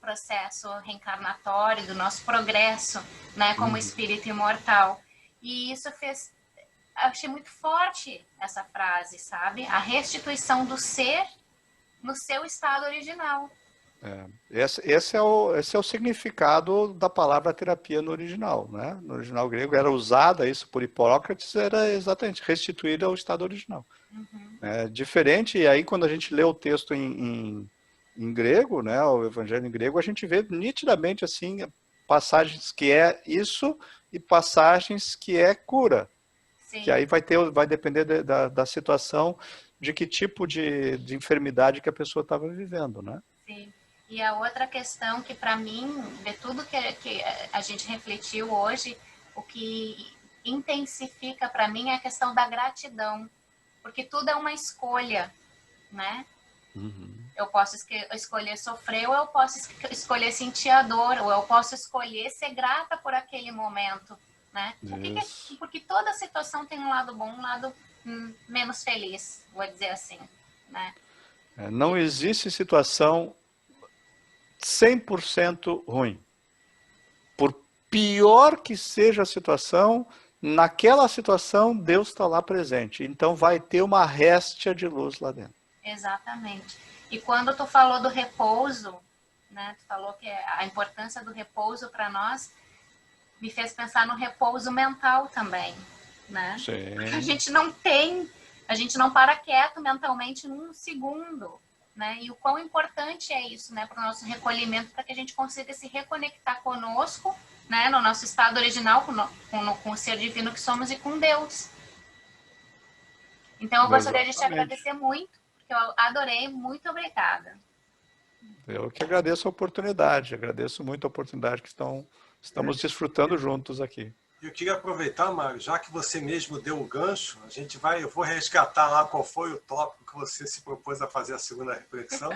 S3: processo reencarnatório, do nosso progresso, né, como espírito imortal. E isso achei muito forte essa frase, sabe? A restituição do ser no seu estado original.
S2: Esse é o significado da palavra terapia no original, né? No original grego era usada isso por Hipócrates, era exatamente restituir ao estado original. Diferente, e aí quando a gente lê o texto em grego, né, o evangelho em grego, a gente vê nitidamente assim passagens que é isso e passagens que é cura. Sim. Que aí vai depender da situação, de que tipo de enfermidade que a pessoa estava vivendo, né?
S3: Sim. E a outra questão que, para mim, de tudo que a gente refletiu hoje, o que intensifica para mim é a questão da gratidão. Porque tudo é uma escolha, né? Eu posso escolher sofrer, ou eu posso escolher sentir a dor, ou eu posso escolher ser grata por aquele momento, né? Porque toda situação tem um lado bom, um lado menos feliz, vou dizer assim, né?
S2: Não existe situação 100% ruim. Por pior que seja a situação, naquela situação Deus está lá presente. Então vai ter uma réstia de luz lá dentro.
S3: Exatamente. E quando tu falou do repouso, né? Tu falou que a importância do repouso para nós me fez pensar no repouso mental também, né?
S2: Sim.
S3: Porque a gente não para quieto mentalmente num segundo. Né? E o quão importante é isso, né, para o nosso recolhimento, para que a gente consiga se reconectar conosco, né, no nosso estado original, com o ser divino que somos e com Deus. Então, eu gostaria de te agradecer muito, porque eu adorei, muito obrigada.
S2: Eu que agradeço a oportunidade, agradeço muito a oportunidade que estamos desfrutando juntos aqui.
S1: Eu queria aproveitar, Mário, já que você mesmo deu o gancho, eu vou resgatar lá qual foi o tópico que você se propôs a fazer a segunda reflexão.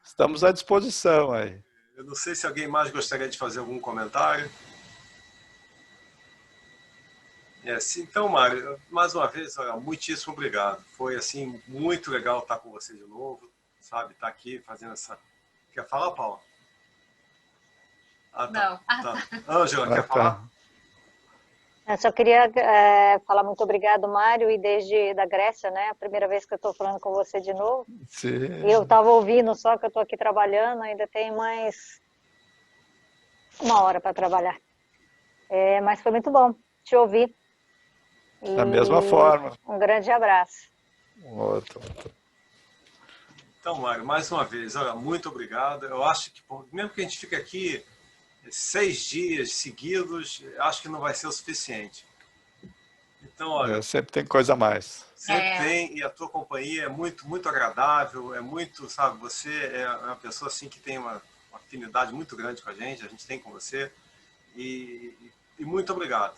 S2: Estamos à disposição aí.
S1: Eu não sei se alguém mais gostaria de fazer algum comentário. Então, Mário, mais uma vez, muitíssimo obrigado. Foi assim muito legal estar com você de novo, sabe? Estar aqui fazendo essa... Quer falar, Paula?
S3: Não.
S1: Ângela, quer falar?
S4: Eu só queria falar muito obrigado, Mário, e desde da Grécia, né? A primeira vez que eu estou falando com você de novo.
S2: Sim.
S4: Eu estava ouvindo, só que eu estou aqui trabalhando, ainda tem mais 1 hora para trabalhar. Mas foi muito bom te ouvir.
S2: Da mesma forma.
S4: Um grande abraço.
S2: Outro.
S1: Então, Mário, mais uma vez, muito obrigado. Eu acho que, mesmo que a gente fique aqui 6 dias seguidos, acho que não vai ser o suficiente. Então, olha...
S2: sempre tem coisa a mais.
S1: Sempre tem, e a tua companhia é muito, muito agradável, é muito, sabe, você é uma pessoa assim que tem uma afinidade muito grande com a gente tem com você, e muito obrigado.